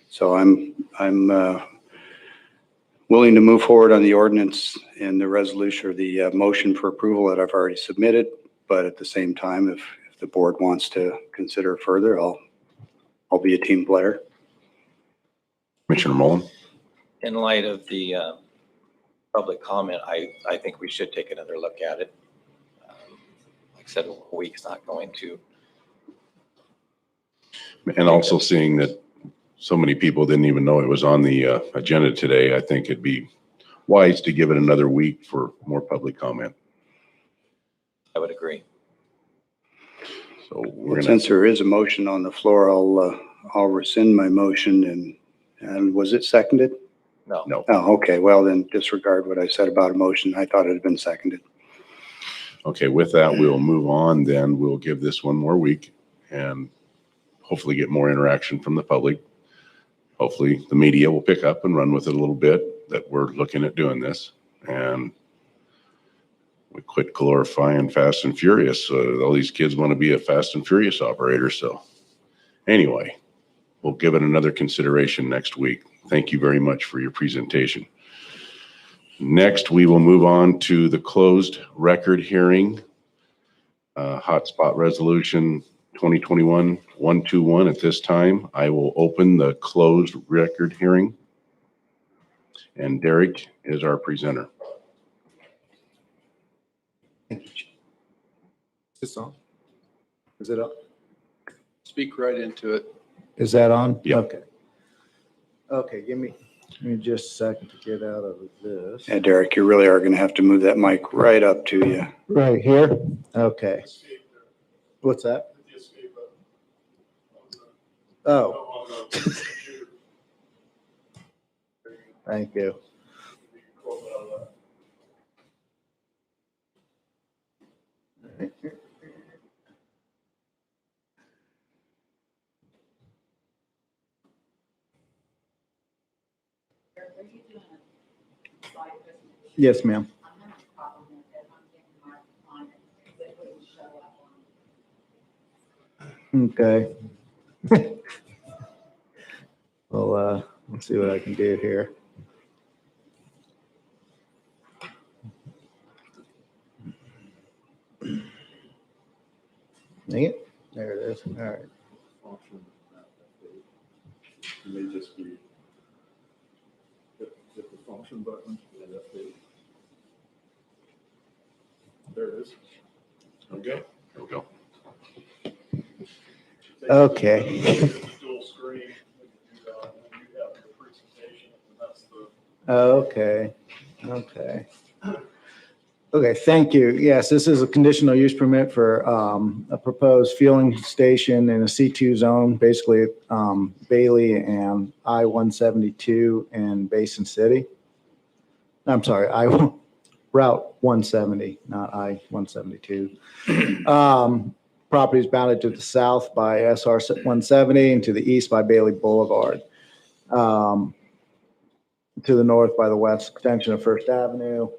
So I'm willing to move forward on the ordinance and the resolution, or the motion for approval that I've already submitted. But at the same time, if the board wants to consider further, I'll be a team player. Commissioner Mullen? In light of the public comment, I think we should take another look at it. Like I said, a week's not going to. And also seeing that so many people didn't even know it was on the agenda today, I think it'd be wise to give it another week for more public comment. I would agree. So we're gonna, Since there is a motion on the floor, I'll rescind my motion. And was it seconded? No. no. Oh, okay. Well, then disregard what I said about a motion. I thought it had been seconded. Okay, with that, we'll move on then. We'll give this one more week and hopefully get more interaction from the public. Hopefully the media will pick up and run with it a little bit, that we're looking at doing this. And we quit glorifying Fast and Furious. All these kids want to be a Fast and Furious operator. So anyway, we'll give it another consideration next week. Thank you very much for your presentation. Next, we will move on to the closed record hearing, hotspot resolution 2021-121. At this time, I will open the closed record hearing. And Derek is our presenter. Is this on? Is it up? Speak right into it. Is that on? Yeah. Okay. Okay, give me just a second to get out of this. Yeah, Derek, you really are going to have to move that mic right up to you. Right here? Okay. What's that? Oh, thank you. Yes, ma'am. Okay. Well, let's see what I can do here. Dang it. There it is. All right. May just be hit the function button. There it is. Okay. There we go. Okay. Dual screen. You have your presentation, and that's the. Okay. Okay. Okay, thank you. Yes, this is a conditional use permit for a proposed fueling station in a C2 zone, basically Bailey and I-172 in Basin City. I'm sorry, Route 170, not I-172. Property is bounded to the south by SR 170 and to the east by Bailey Boulevard. To the north by the west extension of First Avenue.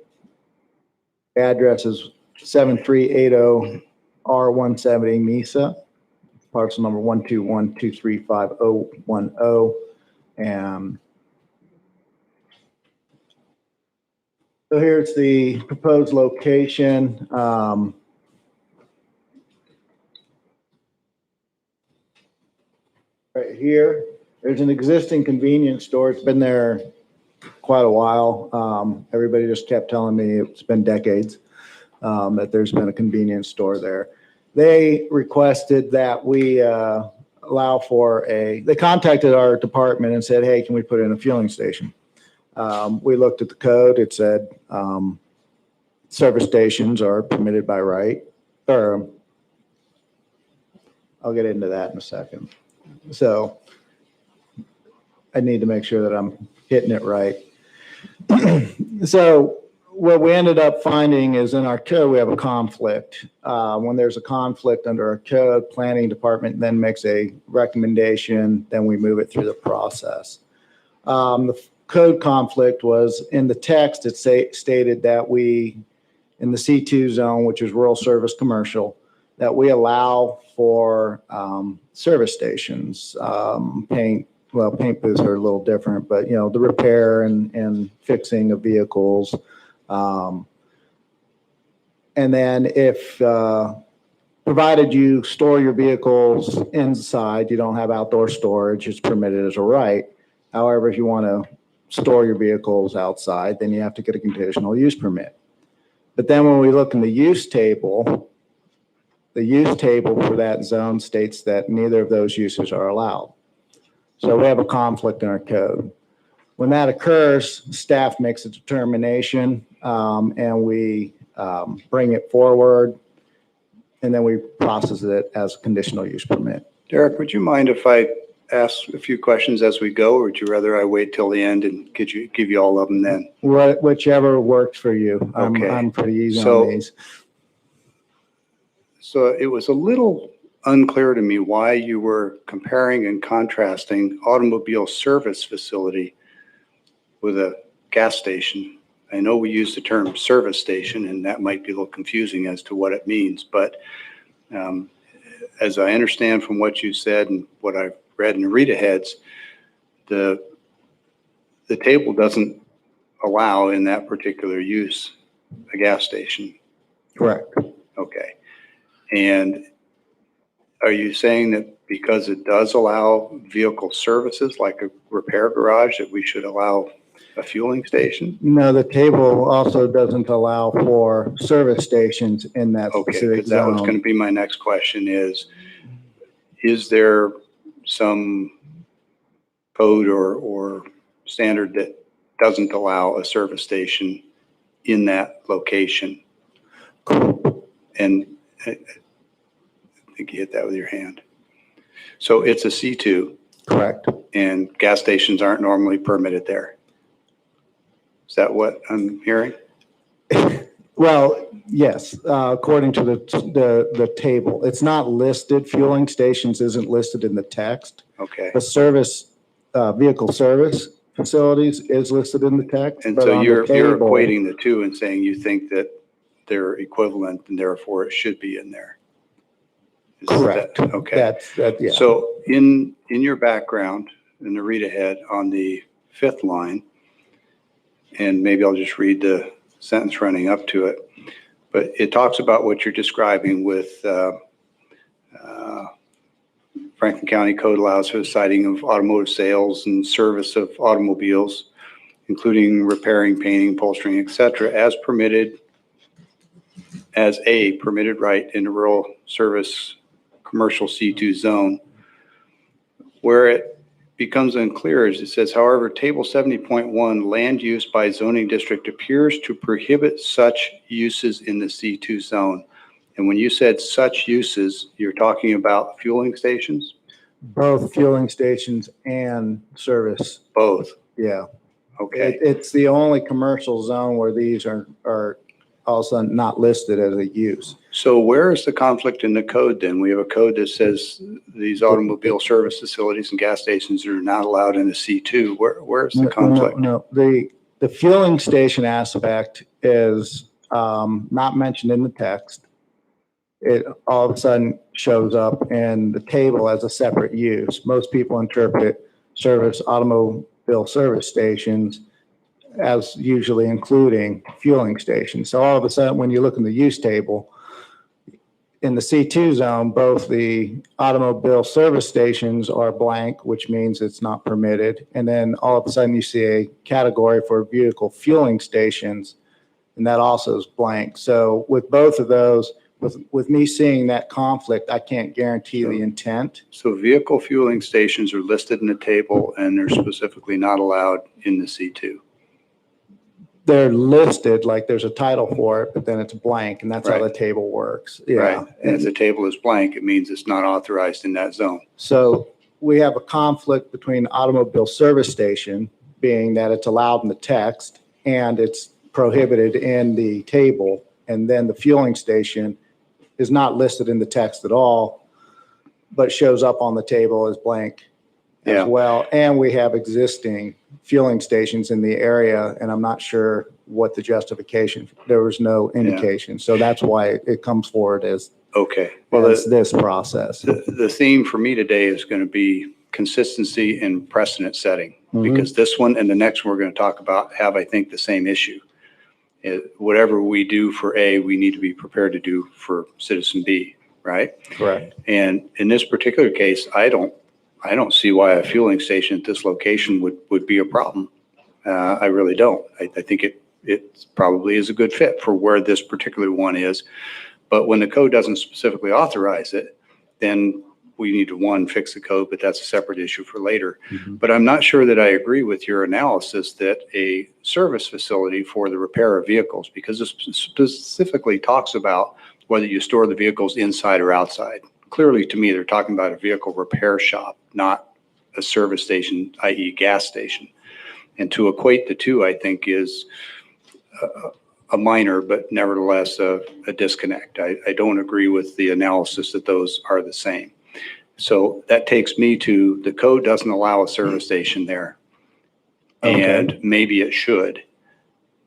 Address is 7380 R170 Mesa, parcel number 121235010. And so here's the proposed location. Right here, there's an existing convenience store. It's been there quite a while. Everybody just kept telling me it's been decades that there's been a convenience store there. They requested that we allow for they contacted our department and said, hey, can we put in a fueling station? We looked at the code. It said service stations are permitted by right. Or I'll get into that in a second. So I need to make sure that I'm hitting it right. So what we ended up finding is in our code, we have a conflict. When there's a conflict under our code, planning department then makes a recommendation, then we move it through the process. The code conflict was in the text, it stated that we, in the C2 zone, which is rural service commercial, that we allow for service stations, paint booths are a little different, but the repair and fixing of vehicles. And then if, provided you store your vehicles inside, you don't have outdoor storage, it's permitted as a right. However, if you want to store your vehicles outside, then you have to get a conditional use permit. But then when we look in the use table for that zone states that neither of those uses are allowed. So we have a conflict in our code. When that occurs, staff makes a determination and we bring it forward and then we process it as a conditional use permit. Derek, would you mind if I ask a few questions as we go, or would you rather I wait till the end and give you all of them then? Whichever works for you. Okay. I'm pretty easy on these. So it was a little unclear to me why you were comparing and contrasting automobile service facility with a gas station. I know we use the term service station, and that might be a little confusing as to what it means, but as I understand from what you said and what I've read in the read-aheads, the table doesn't allow in that particular use a gas station. Correct. Okay. And are you saying that because it does allow vehicle services like a repair garage that we should allow a fueling station? No, the table also doesn't allow for service stations in that Okay, specific because that was going zone. to be my next question is there some code or standard that doesn't allow a service station in that location. And I think you hit that with your hand. So it's a C2. Correct. And gas stations aren't normally permitted there. Is that what I'm hearing? Well, yes, according to the table, it's not listed. Fueling stations isn't listed in the text. Okay. The service, vehicle service facilities is listed in the text. And but so on the you're table- equating the two and saying you think that they're equivalent and therefore it should be in there. Is Correct. that- Okay. That, yeah. So in your background, in the read ahead on the 5th line, and maybe I'll just read the sentence running up to it, but it talks about what you're describing with Franklin County Code allows for the citing of automotive sales and service of automobiles, including repairing, painting, upholstering, et cetera, as permitted as a permitted right in the rural service commercial C2 zone. Where it becomes unclear is it says, however, table 70.1 land use by zoning district appears to prohibit such uses in the C2 zone. And when you said such uses, you're talking about fueling stations? Both fueling stations and service. Both. Yeah. Okay. It's the only commercial zone where these are also not listed as a use. So where is the conflict in the code then? We have a code that says these automobile service facilities and gas stations are not allowed in the C2. Where's the conflict? No, the fueling station aspect is not mentioned in the text. It all of a sudden shows up in the table as a separate use. Most people interpret automobile service stations as usually including fueling stations. So all of a sudden, when you look in the use table, in the C2 zone, both the automobile service stations are blank, which means it's not permitted. And then all of a sudden you see a category for vehicle fueling stations, and that also is blank. So with both of those, with me seeing that conflict, I can't guarantee the intent. So vehicle fueling stations are listed in the table and they're specifically not allowed in the C2. They're listed, like there's a title for it, but then it's blank, and that's how Right. the table works. Yeah. Right. And if the table is blank, it means it's not authorized in that zone. So we have a conflict between automobile service station, being that it's allowed in the text and it's prohibited in the table. And then the fueling station is not listed in the text at all, but shows up on the table as blank Yeah. as well. And we have existing fueling stations in the area, and I'm not sure what the justification, there was no indication. So that's why it comes forward as Okay. Well, this process. the theme for me today is going to be consistency and precedent setting, Mhm. because this one and the next one we're going to talk about have, I think, the same issue. Whatever we do for A, we need to be prepared to do for citizen B, right? Correct. And in this particular case, I don't see why a fueling station at this location would be a problem. I really don't. I think it probably is a good fit for where this particular one is. But when the code doesn't specifically authorize it, then we need to, one, fix the code, but that's a separate issue for later. Mhm. But I'm not sure that I agree with your analysis that a service facility for the repair of vehicles, because it specifically talks about whether you store the vehicles inside or outside. Clearly, to me, they're talking about a vehicle repair shop, not a service station, i.e. gas station. And to equate the two, I think, is a minor, but nevertheless a disconnect. I don't agree with the analysis that those are the same. So that takes me to the code doesn't allow a service station there. Okay. And maybe it should.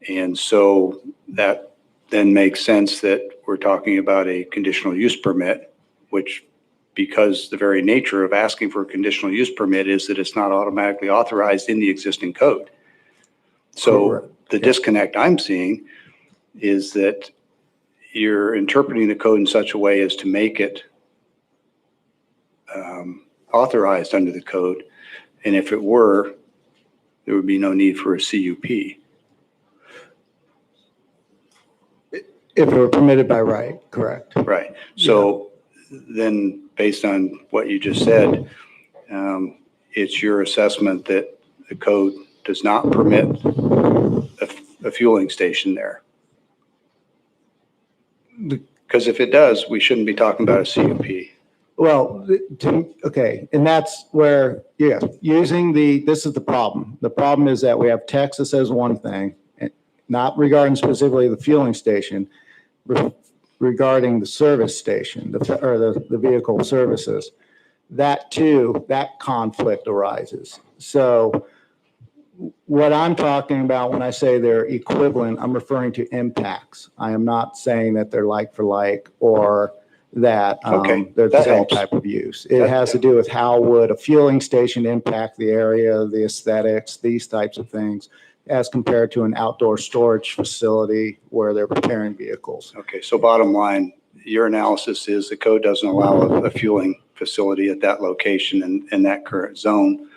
And so that then makes sense that we're talking about a conditional use permit, which, because the very nature of asking for a conditional use permit is that it's not automatically authorized in the existing code. So Correct. the disconnect I'm seeing is that you're interpreting the code in such a way as to make it authorized under the code. And if it were, there would be no need for a CUP. If it were permitted by right, correct. Right. So then based on what you just said, it's your assessment that the code does not permit a fueling station there? Because if it does, we shouldn't be talking about a CUP. Well, okay, and that's where, yeah, this is the problem. The problem is that we have text that says one thing, not regarding specifically the fueling station, regarding the service station, the vehicle services. That too, that conflict arises. So what I'm talking about when I say they're equivalent, I'm referring to impacts. I am not saying that they're like for like or that Okay, they're the that same helps. type of use. It has to do with how would a fueling station impact the area, the aesthetics, these types of things, as compared to an outdoor storage facility where they're preparing vehicles. Okay, so bottom line, your analysis is the code doesn't allow a fueling facility at that location in that current zone.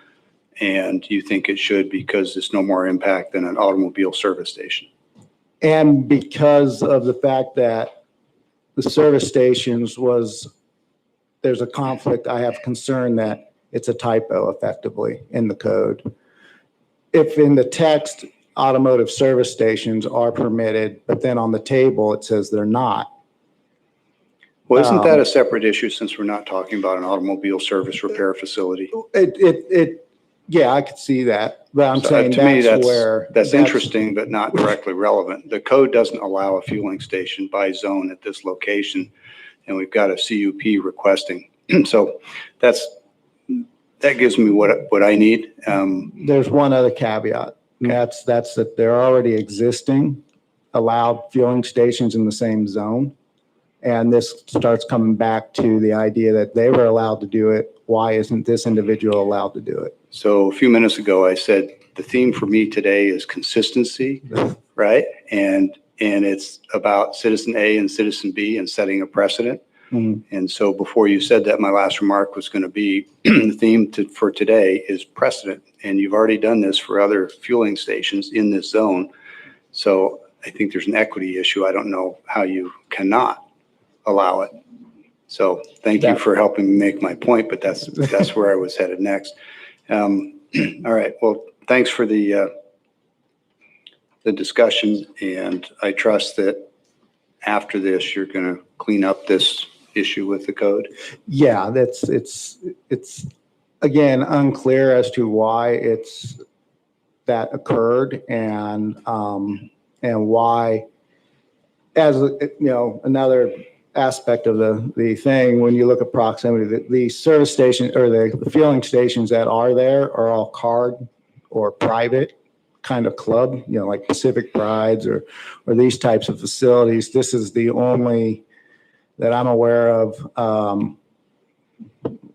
And you think it should because it's no more impact than an automobile service station. And because of the fact that the service stations there's a conflict, I have concern that it's a typo effectively in the code. If in the text, automotive service stations are permitted, but then on the table, it says they're not. Well, isn't that a separate issue since we're not talking about an automobile service repair facility? Yeah, I could see that, but I'm So, saying to me, that's where. That's interesting, but not directly relevant. The code doesn't allow a fueling station by zone at this location, and we've got a CUP requesting. So that gives me what I need. There's one other caveat, and that's that there are already existing allowed fueling stations in the same zone. And this starts coming back to the idea that they were allowed to do it. Why isn't this individual allowed to do it? So a few minutes ago, I said the theme for me today is consistency, right? And it's about citizen A and citizen B and setting a precedent. Mhm. And so before you said that, my last remark was going to be the theme for today is precedent. And you've already done this for other fueling stations in this zone. So I think there's an equity issue. I don't know how you cannot allow it. So thank you for helping me make my point, but that's where I was headed next. All right. Well, thanks for the discussion, and I trust that after this, you're going to clean up this issue with the code. Yeah, it's again unclear as to why that occurred and why, as another aspect of the thing, when you look at proximity, the service station or the fueling stations that are there are all card or private kind of club, like Pacific Prides or these types of facilities. This is the only that I'm aware of,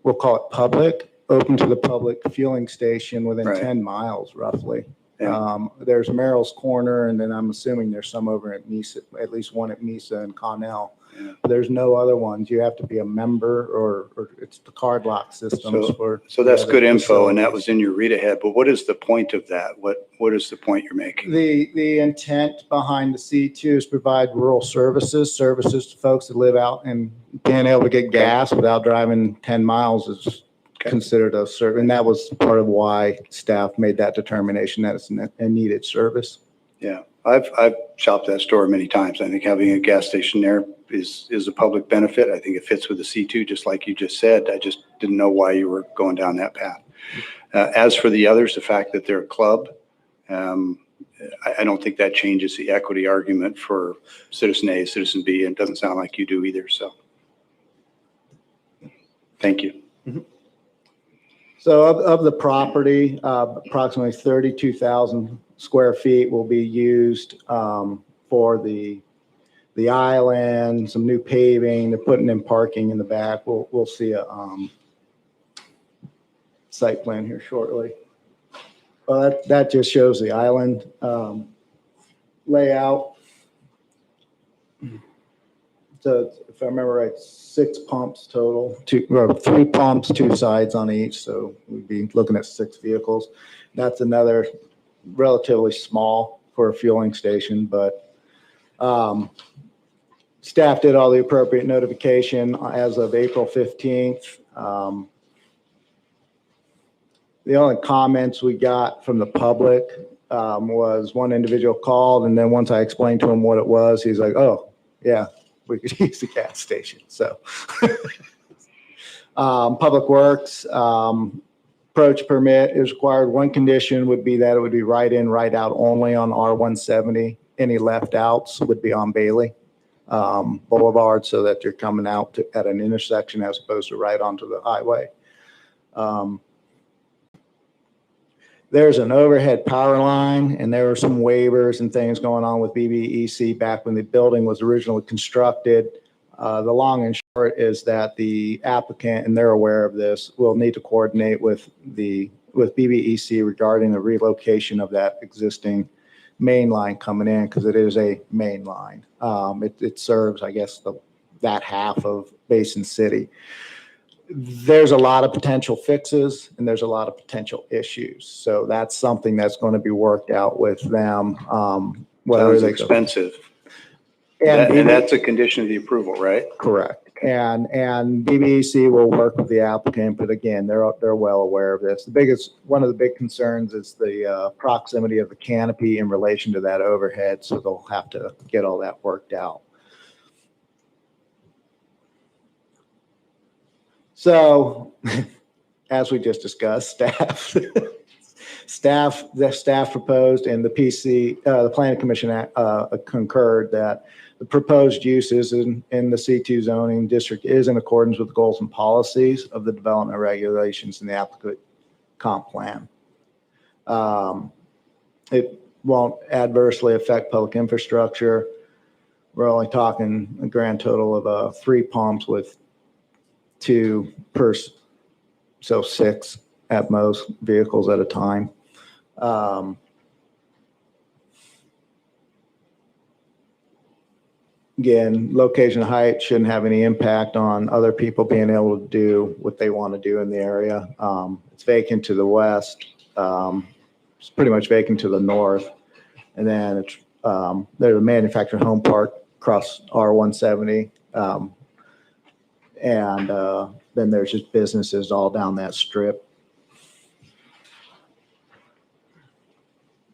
we'll call it public, open to the public fueling station within Right. 10 miles roughly. Yeah. There's Merrill's Corner, and then I'm assuming there's some over at Mesa, at least one at Mesa and Connell. Yeah. There's no other ones. You have to be a member or it's the card lock systems for. So that's the good other info, and that facilities. was in your read ahead, but what is the point of that? What is the point you're making? The intent behind the C2 is provide rural services to folks that live out, and being able to get gas without driving 10 miles is considered a service. And that was part of why staff made that determination that it's a needed service. Yeah, I've shopped that store many times. I think having a gas station there is a public benefit. I think it fits with the C2, just like you just said. I just didn't know why you were going down that path. As for the others, the fact that they're a club, I don't think that changes the equity argument for citizen A, citizen B, and it doesn't sound like you do either. So thank you. So of the property, approximately 32,000 square feet will be used for the island, some new paving. They're putting in parking in the back. We'll see a site plan here shortly. Well, that just shows the island layout. So if I remember right, 6 pumps total, 3 pumps, 2 sides on each. So we'd be looking at 6 vehicles. That's another relatively small for a fueling station, but staff did all the appropriate notification as of April 15th. The only comments we got from the public was one individual called, and then once I explained to him what it was, he's like, oh, yeah, we could use the gas station. So Public Works, approach permit is required. One condition would be that it would be right in, right out only on R170. Any left outs would be on Bailey Boulevard, so that you're coming out at an intersection as opposed to right onto the highway. There's an overhead power line, and there were some waivers and things going on with BBEC back when the building was originally constructed. The long and short is that the applicant, and they're aware of this, will need to coordinate with BBEC regarding the relocation of that existing main line coming in, because it is a main line. It serves, I guess, that half of Basin City. There's a lot of potential fixes and there's a lot of potential issues. So that's something that's going to be worked out with them. Sounds expensive. And that's a condition of the approval, right? Correct. And BBEC will work with the applicant, but again, they're well aware of this. One of the big concerns is the proximity of the canopy in relation to that overhead. So they'll have to get all that worked out. So, as we just discussed, the staff proposed, and the Planning Commission concurred that the proposed uses in the C2 zoning district is in accordance with the goals and policies of the development regulations in the applicant comp plan. It won't adversely affect public infrastructure. We're only talking a grand total of 3 pumps with 2 per, so 6 at most vehicles at a time. Again, location height shouldn't have any impact on other people being able to do what they want to do in the area. It's vacant to the west. It's pretty much vacant to the north. And then it's, there's a manufactured home park across R170. And then there's just businesses all down that strip.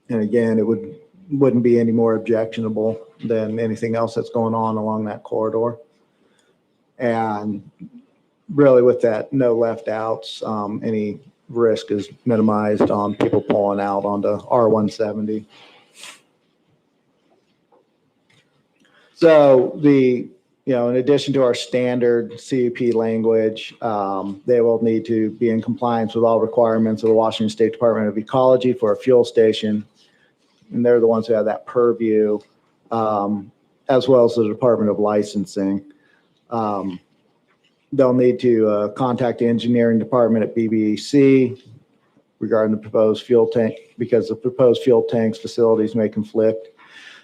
And again, it wouldn't be any more objectionable than anything else that's going on along that corridor. And really with that, no left outs, any risk is minimized on people pulling out onto R170. So in addition to our standard CUP language, they will need to be in compliance with all requirements of the Washington State Department of Ecology for a fuel station. And they're the ones who have that purview, as well as the Department of Licensing. They'll need to contact the engineering department at BBEC regarding the proposed fuel tank, because the proposed fuel tanks facilities may conflict.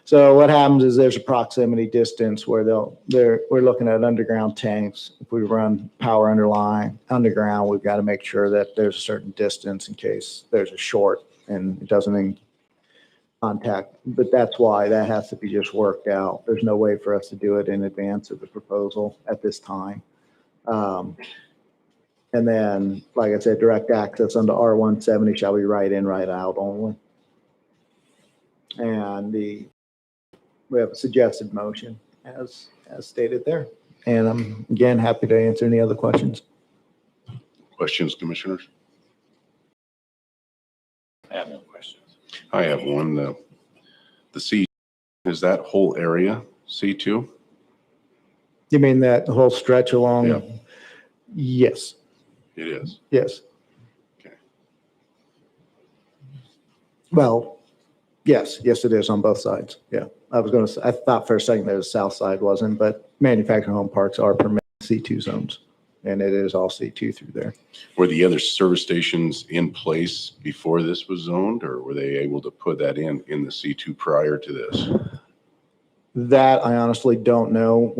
So what happens is there's a proximity distance where we're looking at underground tanks. If we run power underground, we've got to make sure that there's a certain distance in case there's a short and it doesn't contact. But that's why that has to be just worked out. There's no way for us to do it in advance of the proposal at this time. And then, like I said, direct access under R170 shall be right in, right out only. And we have a suggested motion as stated there. And I'm again happy to answer any other questions. Questions, commissioners? I have no questions. I have one. The C, is that whole area C2? You mean that whole stretch along? Yeah. Yes. It is. Yes. Okay. Well, yes, it is on both sides. Yeah. I thought for a second that the south side wasn't, but manufactured home parks are permitted C2 zones, and it is all C2 through there. Were the other service stations in place before this was zoned, or were they able to put that in the C2 prior to this? That I honestly don't know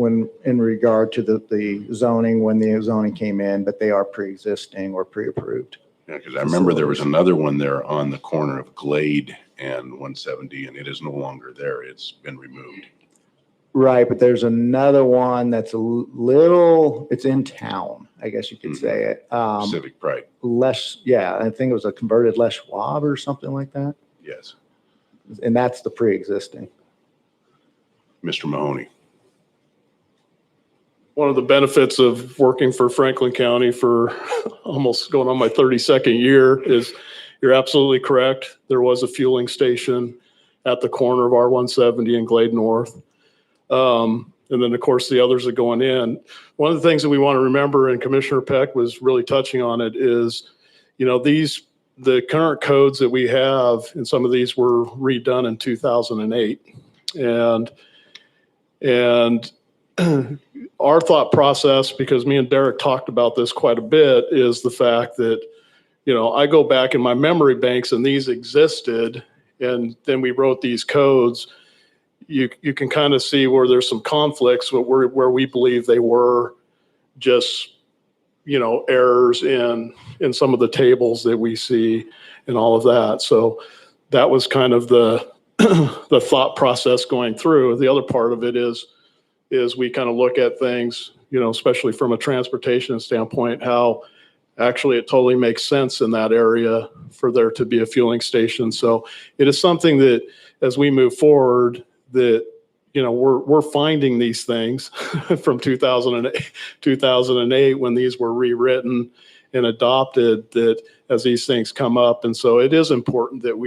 in regard to the zoning, when the zoning came in, but they are pre-existing or pre-approved. Yeah, because I remember there was another one there on the corner of Glade and 170, and it is no longer there. It's been removed. Right, but there's another one that's a little, it's in town, I guess you could say it. Civic Pride, Yeah, I think it was a converted Les Schwab or something like that. yes. And that's the pre-existing. Mr. Mahoney. One of the benefits of working for Franklin County for almost going on my 32nd year is you're absolutely correct. There was a fueling station at the corner of R170 and Glade North. And then, of course, the others are going in. One of the things that we want to remember, and Commissioner Peck was really touching on it, is, the current codes that we have, and some of these were redone in 2008. And our thought process, because me and Derek talked about this quite a bit, is the fact that, I go back in my memory banks and these existed, and then we wrote these codes. You can kind of see where there's some conflicts where we believe they were just, errors in some of the tables that we see and all of that. So that was kind of the thought process going through. The other part of it is we kind of look at things, especially from a transportation standpoint, how actually it totally makes sense in that area for there to be a fueling station. So it is something that as we move forward, that, we're finding these things from 2008 when these were rewritten and adopted, that as these things come up. And so it is important that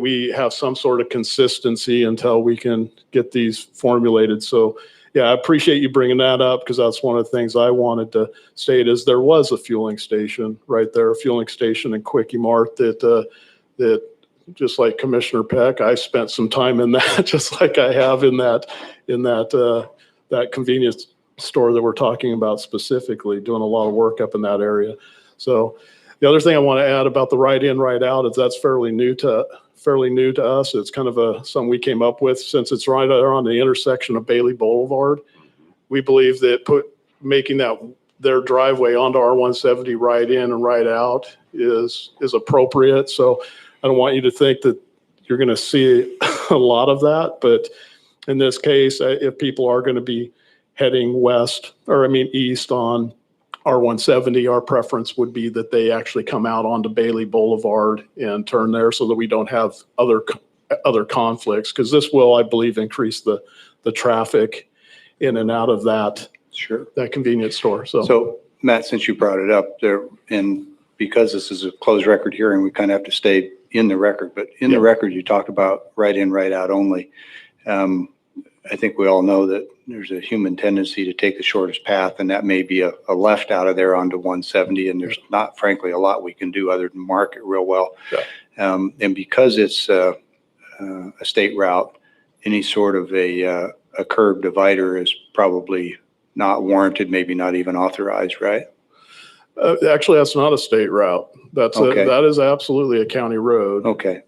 we have some sort of consistency until we can get these formulated. So yeah, I appreciate you bringing that up, because that's one of the things I wanted to state is there was a fueling station right there, a fueling station in Quickie Mart that just like Commissioner Peck, I spent some time in that, just like I have in that convenience store that we're talking about specifically, doing a lot of work up in that area. So the other thing I want to add about the right in, right out is that's fairly new to us. It's kind of something we came up with, since it's right there on the intersection of Bailey Boulevard. We believe that making their driveway onto R170 right in and right out is appropriate. So I don't want you to think that you're going to see a lot of that, but in this case, if people are going to be heading east on R170, our preference would be that they actually come out onto Bailey Boulevard and turn there, so that we don't have other conflicts, because this will, I believe, increase the traffic in and out of that convenience store. So Matt, since you brought it up there, and because this is a closed record hearing, we kind of have to stay in the record, but in the record, you talked about right in, right out only. I think we all know that there's a human tendency to take the shortest path, and that may be a left out of there onto 170. And there's not, frankly, a lot we can do other than mark it real well. And because it's a state route, any sort of a curb divider is probably not warranted, maybe not even authorized, right? Actually, that's not a state route. That is absolutely a county road. Okay.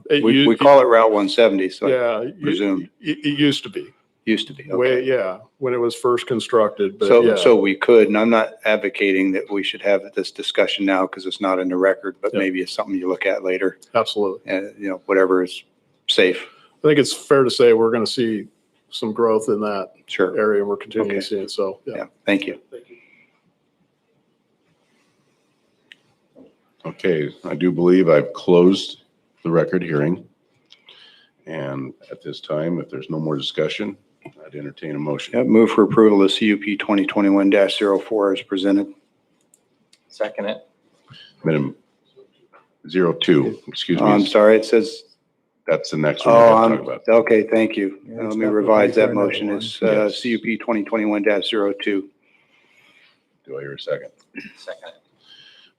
We call it Route 170, so I presume. It used to be. Used to be, okay. When it was first constructed. But so we could, and I'm not advocating that we should have this discussion now because it's not in the record, but maybe it's something you look at later. Absolutely. And, whatever is safe. I think it's fair to say we're going to see some growth in that area, and we're continuing to see it. So, yeah. Thank you. Thank you. Okay, I do believe I've closed the record hearing. And at this time, if there's no more discussion, I'd entertain a motion. Yeah, move for approval of CUP 2021-04 as presented. Second it. Minimum 02, excuse me. I'm sorry, it says. That's the next one we're going to talk about. Okay, thank you. Let me revise that motion. It's CUP 2021-02. Do I hear a second? Second it.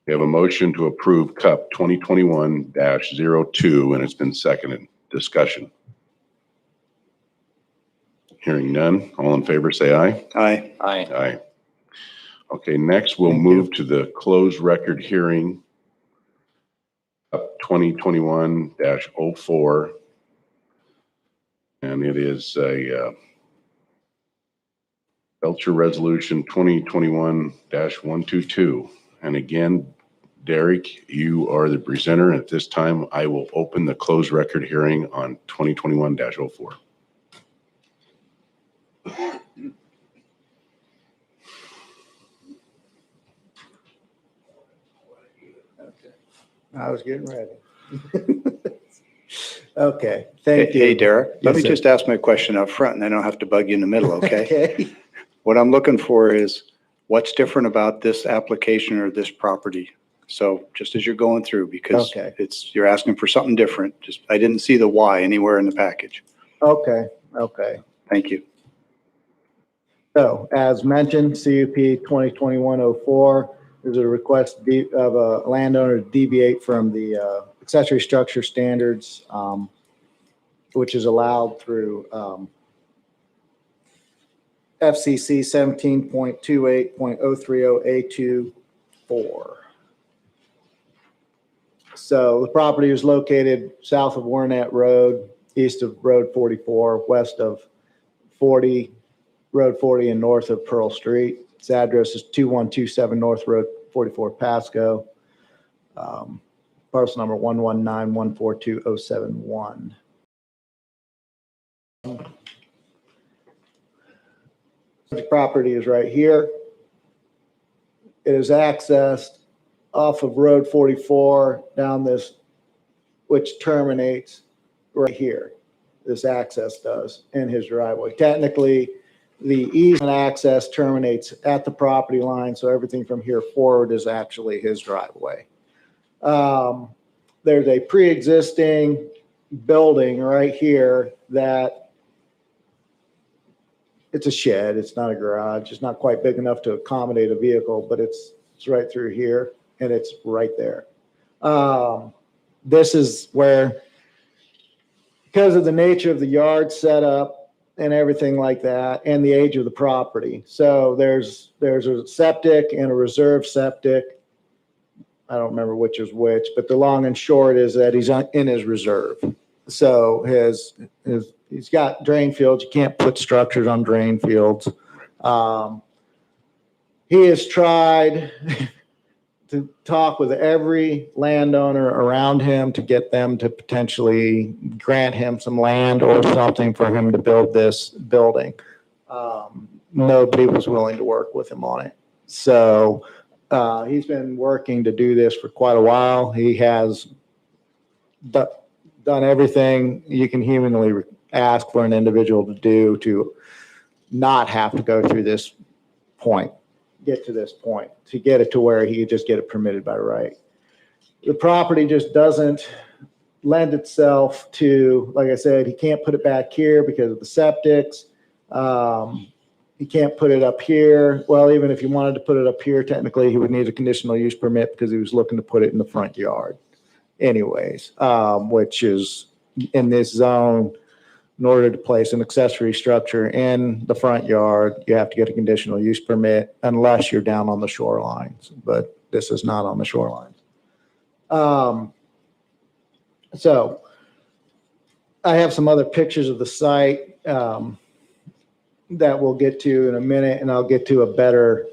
We have a motion to approve CUP 2021-02, and it's been seconded. Discussion. Hearing none. All in favor, say aye. Aye. Aye. Aye. Okay, next we'll move to the closed record hearing. CUP 2021-04. And it is a Belcher Resolution 2021-122. And again, Derek, you are the presenter. At this time, I will open the closed record hearing on 2021-04. I was getting ready. Okay, thank you. Hey, Derek, let Yes, me sir. just ask my question up front and I don't have to bug you in the middle, okay? Okay. What I'm looking for is what's different about this application or this property? So just as you're going through, because Okay. you're asking for something different. Just, I didn't see the why anywhere in the package. Okay, okay. Thank you. So as mentioned, CUP 2021-04, there's a request of a landowner to deviate from the accessory structure standards, which is allowed through FCC 17.28.030A24. So the property is located south of Warnett Road, east of Road 44, west of Road 40 and north of Pearl Street. Its address is 2127 North Road 44, Pasco. Parcel number 119142071. The property is right here. It is accessed off of Road 44 down this, which terminates right here. This access does in his driveway. Technically, the easement access terminates at the property line, so everything from here forward is actually his driveway. There's a pre-existing building right here that it's a shed. It's not a garage. It's not quite big enough to accommodate a vehicle, but it's right through here and it's right there. This is where, because of the nature of the yard setup and everything like that, and the age of the property. So there's a septic and a reserve septic. I don't remember which is which, but the long and short is that he's in his reserve. So he's got drain fields. You can't put structures on drain fields. He has tried to talk with every landowner around him to get them to potentially grant him some land or something for him to build this building. Nobody was willing to work with him on it. So he's been working to do this for quite a while. He has done everything you can humanly ask for an individual to do to not have to go through this point. Get to this point to get it to where he could just get it permitted by right. The property just doesn't lend itself to, like I said, he can't put it back here because of the septics. He can't put it up here. Well, even if he wanted to put it up here, technically he would need a conditional use permit because he was looking to put it in the front yard anyways, which is in this zone. In order to place an accessory structure in the front yard, you have to get a conditional use permit unless you're down on the shorelines, but this is not on the shorelines. So I have some other pictures of the site that we'll get to in a minute, and I'll get to a better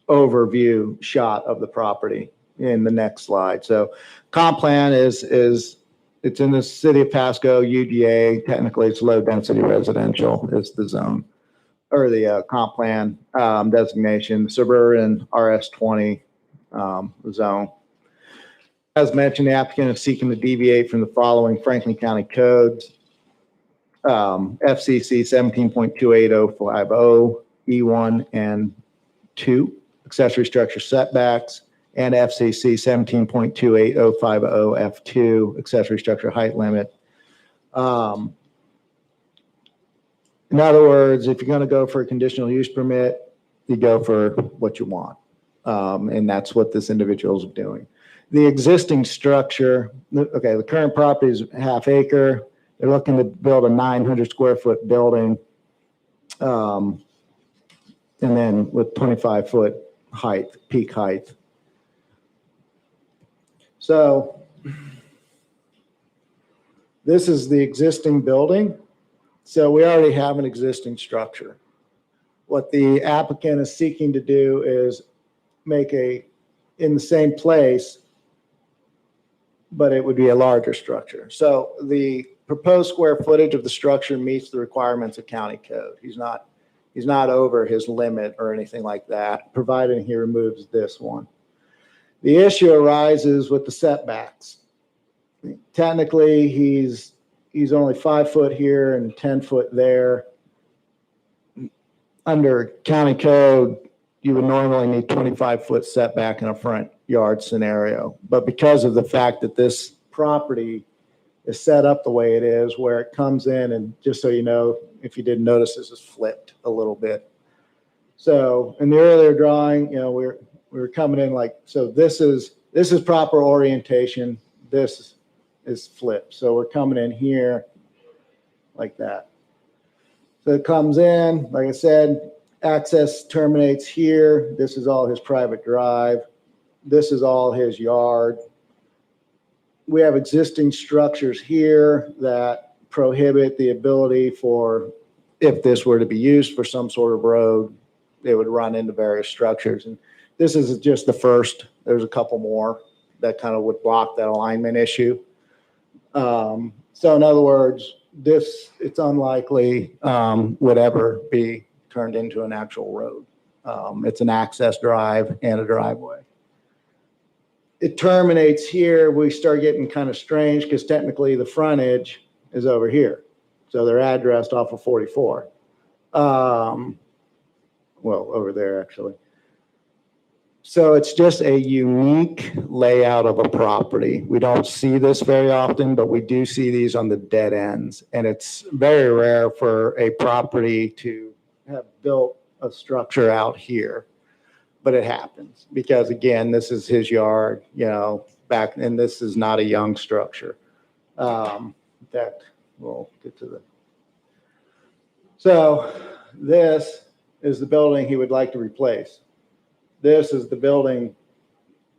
overview shot of the property in the next slide. So comp plan is it's in the city of Pasco, UGA. Technically, it's low density residential is the zone or the comp plan designation, suburban RS20 zone. As mentioned, the applicant is seeking to deviate from the following Franklin County codes. FCC 17.28050 E1 and 2, accessory structure setbacks, and FCC 17.28050 F2, accessory structure height limit. In other words, if you're going to go for a conditional use permit, you go for what you want. And that's what this individual is doing. The existing structure, okay, the current property is half acre. They're looking to build a 900 square foot building. And then with 25-foot height, peak height. So this is the existing building. So we already have an existing structure. What the applicant is seeking to do is make in the same place, but it would be a larger structure. So the proposed square footage of the structure meets the requirements of county code. He's not over his limit or anything like that, provided he removes this one. The issue arises with the setbacks. Technically, he's only 5 foot here and 10 foot there. Under county code, you would normally need 25-foot setback in a front yard scenario. But because of the fact that this property is set up the way it is, where it comes in, and just so you know, if you didn't notice, this is flipped a little bit. So in the earlier drawing, you know, we were coming in like, so this is proper orientation. This is flipped. So we're coming in here like that. So it comes in, like I said, access terminates here. This is all his private drive. This is all his yard. We have existing structures here that prohibit the ability for, if this were to be used for some sort of road, they would run into various structures. And this is just the first. There's a couple more that kind of would block that alignment issue. So in other words, it's unlikely would ever be turned into an actual road. It's an access drive and a driveway. It terminates here. We start getting kind of strange because technically the frontage is over here. So they're addressed off of 44. Well, over there actually. So it's just a unique layout of a property. We don't see this very often, but we do see these on the dead ends. And it's very rare for a property to have built a structure out here. But it happens because, again, this is his yard, you know, and this is not a young structure. In fact, we'll get to the. So this is the building he would like to replace. This is the building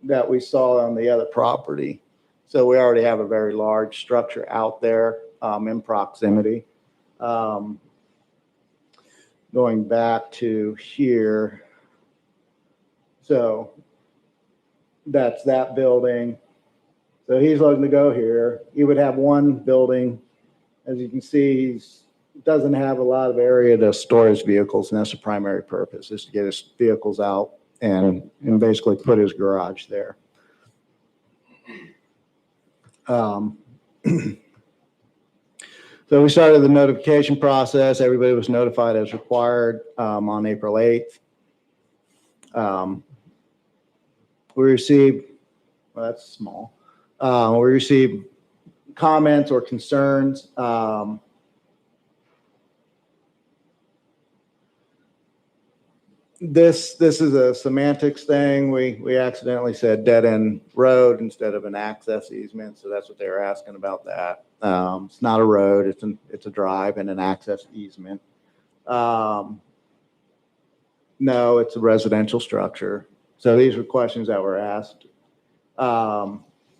that we saw on the other property. So we already have a very large structure out there in proximity. Going back to here. So that's that building. So he's looking to go here. He would have one building. As you can see, he doesn't have a lot of area to store his vehicles, and that's the primary purpose, is to get his vehicles out and basically put his garage there. So we started the notification process. Everybody was notified as required on April 8th. We received, well, that's small. We received comments or concerns. This is a semantics thing. We accidentally said dead end road instead of an access easement, so that's what they were asking about that. It's not a road, it's a drive and an access easement. No, it's a residential structure. So these were questions that were asked.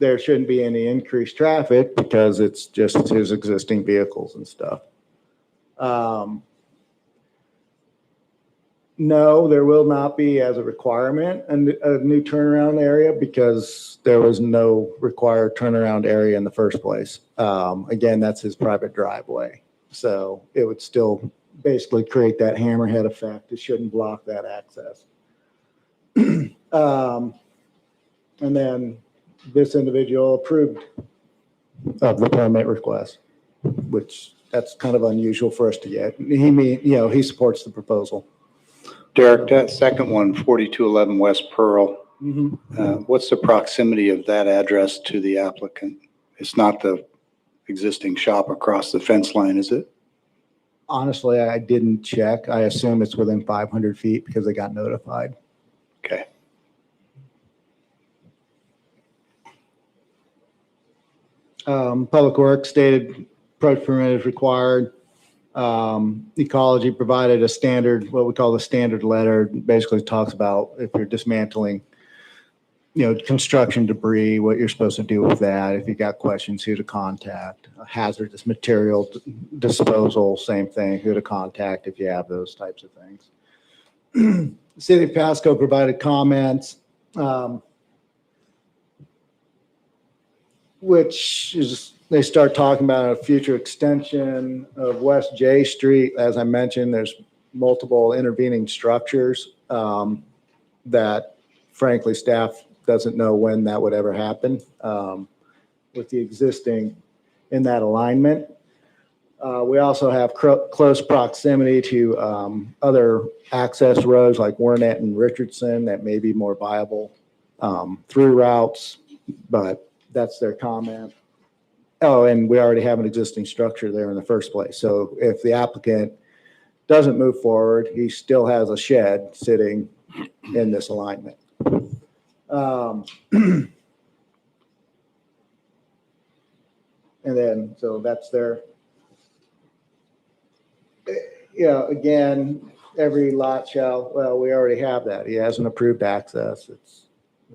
There shouldn't be any increased traffic because it's just his existing vehicles and stuff. No, there will not be as a requirement a new turnaround area because there was no required turnaround area in the first place. Again, that's his private driveway. So it would still basically create that hammerhead effect. It shouldn't block that access. And then this individual approved of the permit request, which that's kind of unusual for us to get. He supports the proposal. Derek, that second one, 4211 West Pearl, what's the proximity of that address to the applicant? It's not the existing shop across the fence line, is it? Honestly, I didn't check. I assume it's within 500 feet because they got notified. Okay. Public Works stated approach permit is required. Ecology provided a standard, what we call the standard letter, basically talks about if you're dismantling, construction debris, what you're supposed to do with that. If you got questions, who to contact. Hazardous material disposal, same thing, who to contact if you have those types of things. The City of Pasco provided comments, which is they start talking about a future extension of West J Street. As I mentioned, there's multiple intervening structures that frankly staff doesn't know when that would ever happen with the existing in that alignment. We also have close proximity to other access roads like Wernet and Richardson that may be more viable through routes, but that's their comment. Oh, and we already have an existing structure there in the first place. So if the applicant doesn't move forward, he still has a shed sitting in this alignment. And then, so that's their, again, every lot shall, well, we already have that. He has an approved access.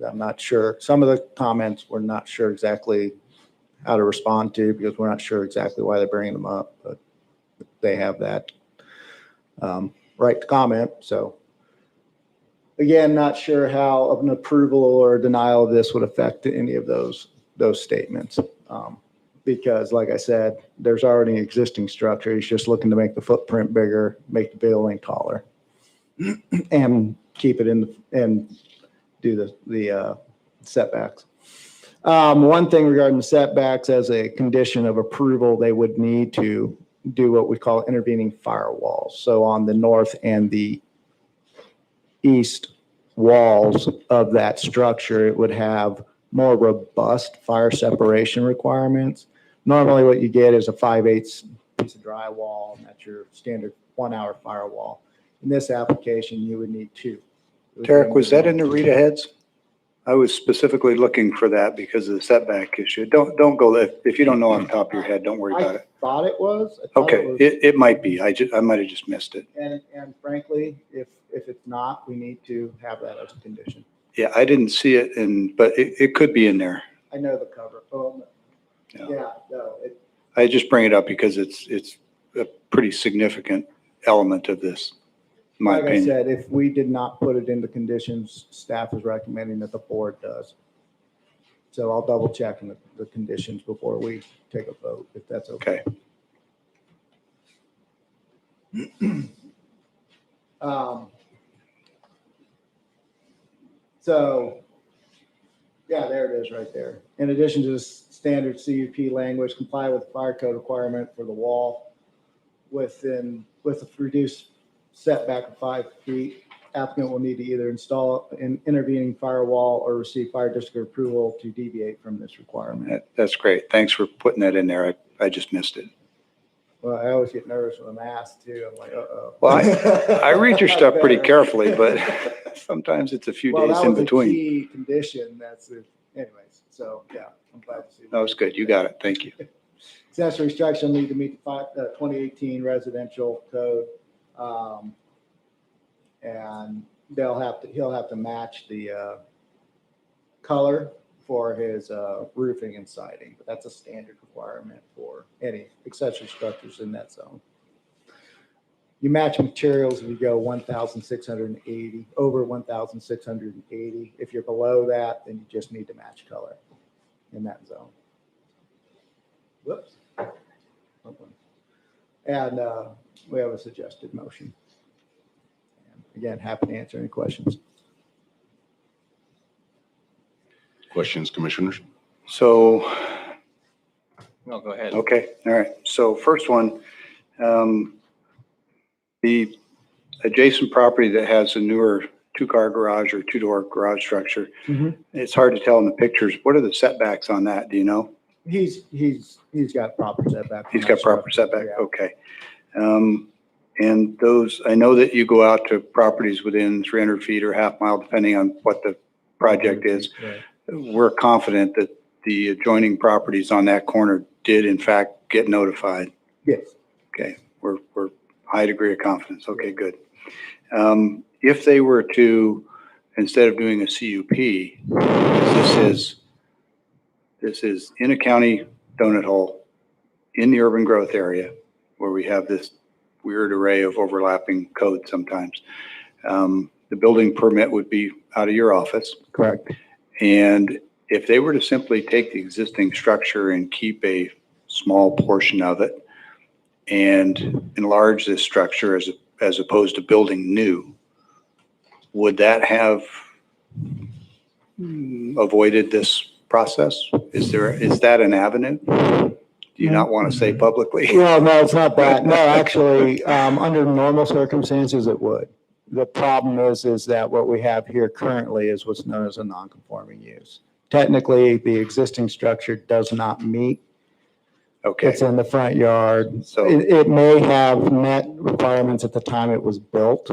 I'm not sure. Some of the comments we're not sure exactly how to respond to because we're not sure exactly why they're bringing them up, but they have that right to comment. So again, not sure how an approval or denial of this would affect any of those statements. Because like I said, there's already an existing structure. He's just looking to make the footprint bigger, make the building taller and keep it in and do the setbacks. One thing regarding the setbacks, as a condition of approval, they would need to do what we call intervening firewalls. So on the north and the east walls of that structure, it would have more robust fire separation requirements. Normally what you get is a 5/8 piece of drywall, and that's your standard 1 hour firewall. In this application, you would need 2. Derek, was that in the Rita heads? I was specifically looking for that because of the setback issue. Don't go there. If you don't know on top of your head, don't worry about it. I thought it was. I thought Okay, it was. it might be. I might have just missed it. And frankly, if it's not, we need to have that as a condition. Yeah, I didn't see it but it could be in there. I know the cover. Oh, Yeah. yeah, no, I just bring it up because it's a pretty significant element of this, in my like I opinion. said, if we did not put it into conditions, staff is recommending that the board does. So I'll double check in the conditions before we take a vote, if that's okay. So, yeah, there it is right there. In addition to the standard CUP language, comply with fire code requirement for the wall with a reduced setback of 5 feet. Applicant will need to either install an intervening firewall or receive fire district approval to deviate from this requirement. That's great. Thanks for putting that in there. I just missed it. Well, I always get nervous when I'm asked too. I'm like, uh-oh. Well, I read your stuff pretty carefully, but sometimes it's a few days in between. Well, that was a key condition. That's it. Anyways, so yeah, I'm glad to see. That was good. You got it. Thank you. Accessory structure will need to meet the 2018 residential code. And he'll have to match the color for his roofing and siding, but that's a standard requirement for any accessory structures in that zone. You match materials if you go 1,680, over 1,680. If you're below that, then you just need to match color in that zone. Whoops. And we have a suggested motion. And again, happy to answer any questions. Questions, commissioners? So, No, go ahead. okay, all right. So first one, the adjacent property that has a newer 2-car garage or 2-door garage structure, it's hard to tell in the pictures. What are the setbacks on that? Do you know? He's got proper setback. He's got proper setback. Yeah. Okay. And those, I know that you go out to properties within 300 feet or half mile, depending on what the project is. Right. We're confident that the adjoining properties on that corner did in fact get notified. Yes. Okay, we're high degree of confidence. Okay, good. If they were to, instead of doing a CUP, this is in a county donut hole in the urban growth area where we have this weird array of overlapping codes sometimes. The building permit would be out of your office. Correct. And if they were to simply take the existing structure and keep a small portion of it and enlarge this structure as opposed to building new, would that have avoided this process? Is that an avenue? Do you not want to say publicly? Well, no, it's not that. No, actually, under normal circumstances, it would. The problem is that what we have here currently is what's known as a non-conforming use. Technically, the existing structure does not meet. Okay, It's in the front yard. so, It may have met requirements at the time it was built,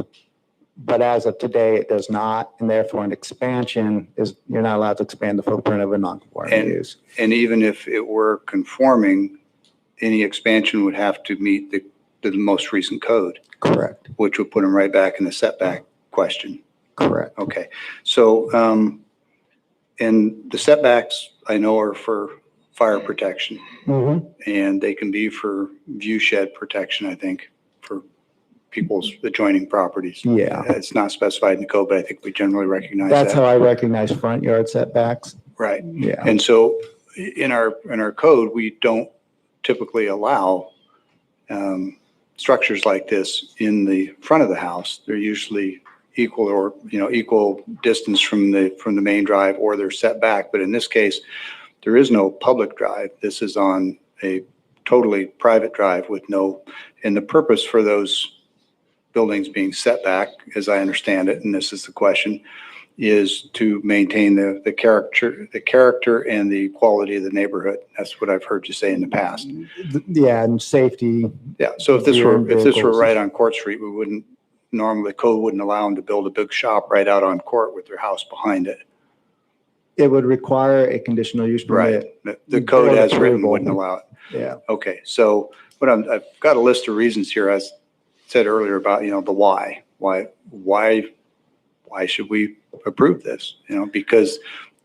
but as of today, it does not. And therefore, an expansion you're not allowed to expand the footprint of a non-conforming use. and even if it were conforming, any expansion would have to meet the most recent code, Correct. which would put them right back in the setback question. Correct. Okay, so, and the setbacks I know are for fire protection, Mm-hmm. and they can be for view shed protection, I think, for people's adjoining properties. Yeah. It's not specified in the code, but I think we generally recognize That's how that. I recognize front yard setbacks. Right. Yeah. And so in our code, we don't typically allow structures like this in the front of the house. They're usually equal or, equal distance from the main drive, or they're set back. But in this case, there is no public drive. This is on a totally private drive with and the purpose for those buildings being set back, as I understand it, and this is the question, is to maintain the character and the quality of the neighborhood. That's what I've heard you say in the past. Yeah, and safety. Yeah, so if this Deer and were vehicles. right on Court Street, the code wouldn't allow them to build a big shop right out on Court with their house behind it. It would require a conditional use permit. Right. The code as written wouldn't allow it. Yeah. Okay, so I've got a list of reasons here, as said earlier about, the why. Why should we approve this? Because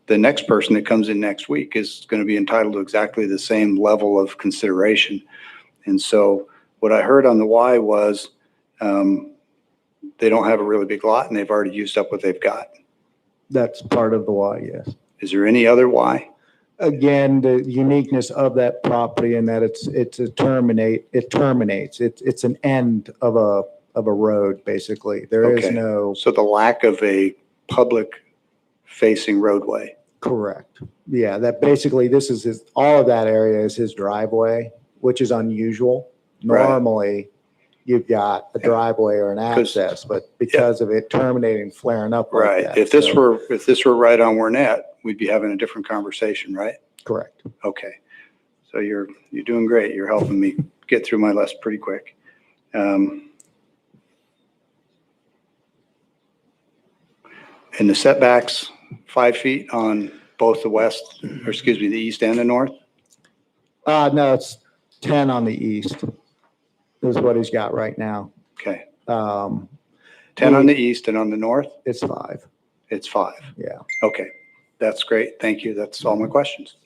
the next person that comes in next week is going to be entitled to exactly the same level of consideration. And so what I heard on the why was they don't have a really big lot and they've already used up what they've got. That's part of the why, yes. Is there any other why? Again, the uniqueness of that property and that it terminates. It's an end of a road, basically. There is Okay. no. So the lack of a public facing roadway. Correct. Yeah, that basically all of that area is his driveway, which is unusual. Right. Normally, you've got a driveway or an 'Cause- access, but because of it terminating, flaring up like Right. that. If this so- were right on Wernet, we'd be having a different conversation, right? Correct. Okay. So you're doing great. You're helping me get through my list pretty quick. And the setbacks, 5 feet on both the east and the north? No, it's 10 on the east. Is what he's got right now. Okay. Um, 10 on the east, and on the north, It's 5. it's 5. Yeah. Okay. That's great. Thank you. That's all my questions.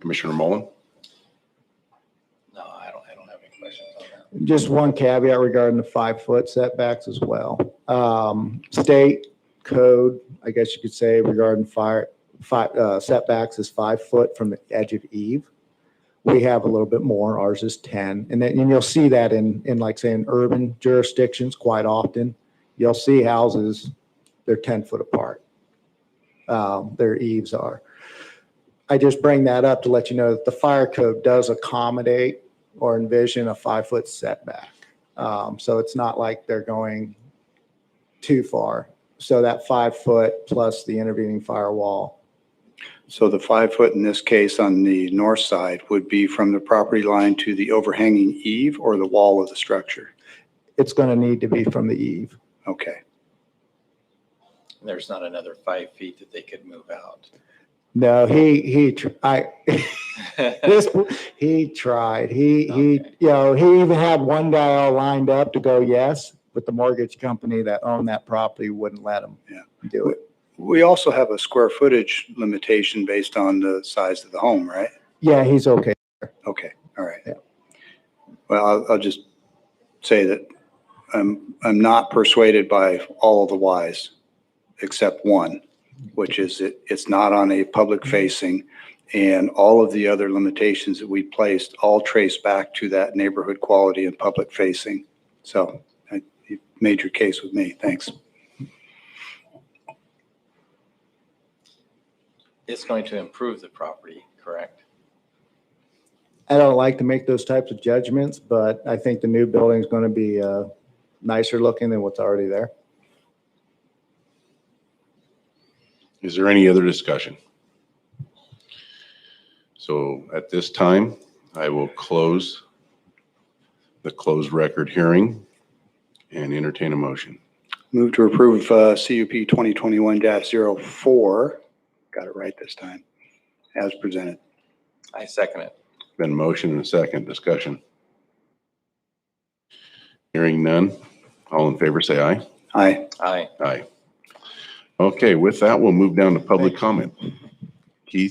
Commissioner Mullen? No, I don't have any questions on that. Just one caveat regarding the 5-foot setbacks as well. State code, I guess you could say, regarding setbacks is 5 foot from the edge of eave. We have a little bit more. Ours is 10. And you'll see that in like say in urban jurisdictions quite often. You'll see houses, they're 10 foot apart. Their eaves are. I just bring that up to let you know that the fire code does accommodate or envision a 5-foot setback. So it's not like they're going too far. So that 5 foot plus the intervening firewall. So the 5 foot in this case on the north side would be from the property line to the overhanging eave or the wall of the structure? It's going to need to be from the eave. Okay. There's not another 5 feet that they could move out. No, he tried. He tried. He even had one guy all lined up to go yes, but the mortgage company that owned that property wouldn't let him do it. We also have a square footage limitation based on the size of the home, right? Yeah, he's okay. Okay, all right. Yeah. Well, I'll just say that I'm not persuaded by all of the whys except one. which is it's not on a public facing, and all of the other limitations that we placed all trace back to that neighborhood quality and public facing. So you made your case with me. Thanks. It's going to improve the property, correct? I don't like to make those types of judgments, but I think the new building is going to be nicer looking than what's already there. Is there any other discussion? So at this time, I will close the closed record hearing and entertain a motion. Move to approve CUP 2021-04. Got it right this time, as presented. I second it. Been a motion and a second. Discussion. Hearing none. All in favor, say aye. Aye. Aye. Aye. Okay, with that, we'll move down to public comment.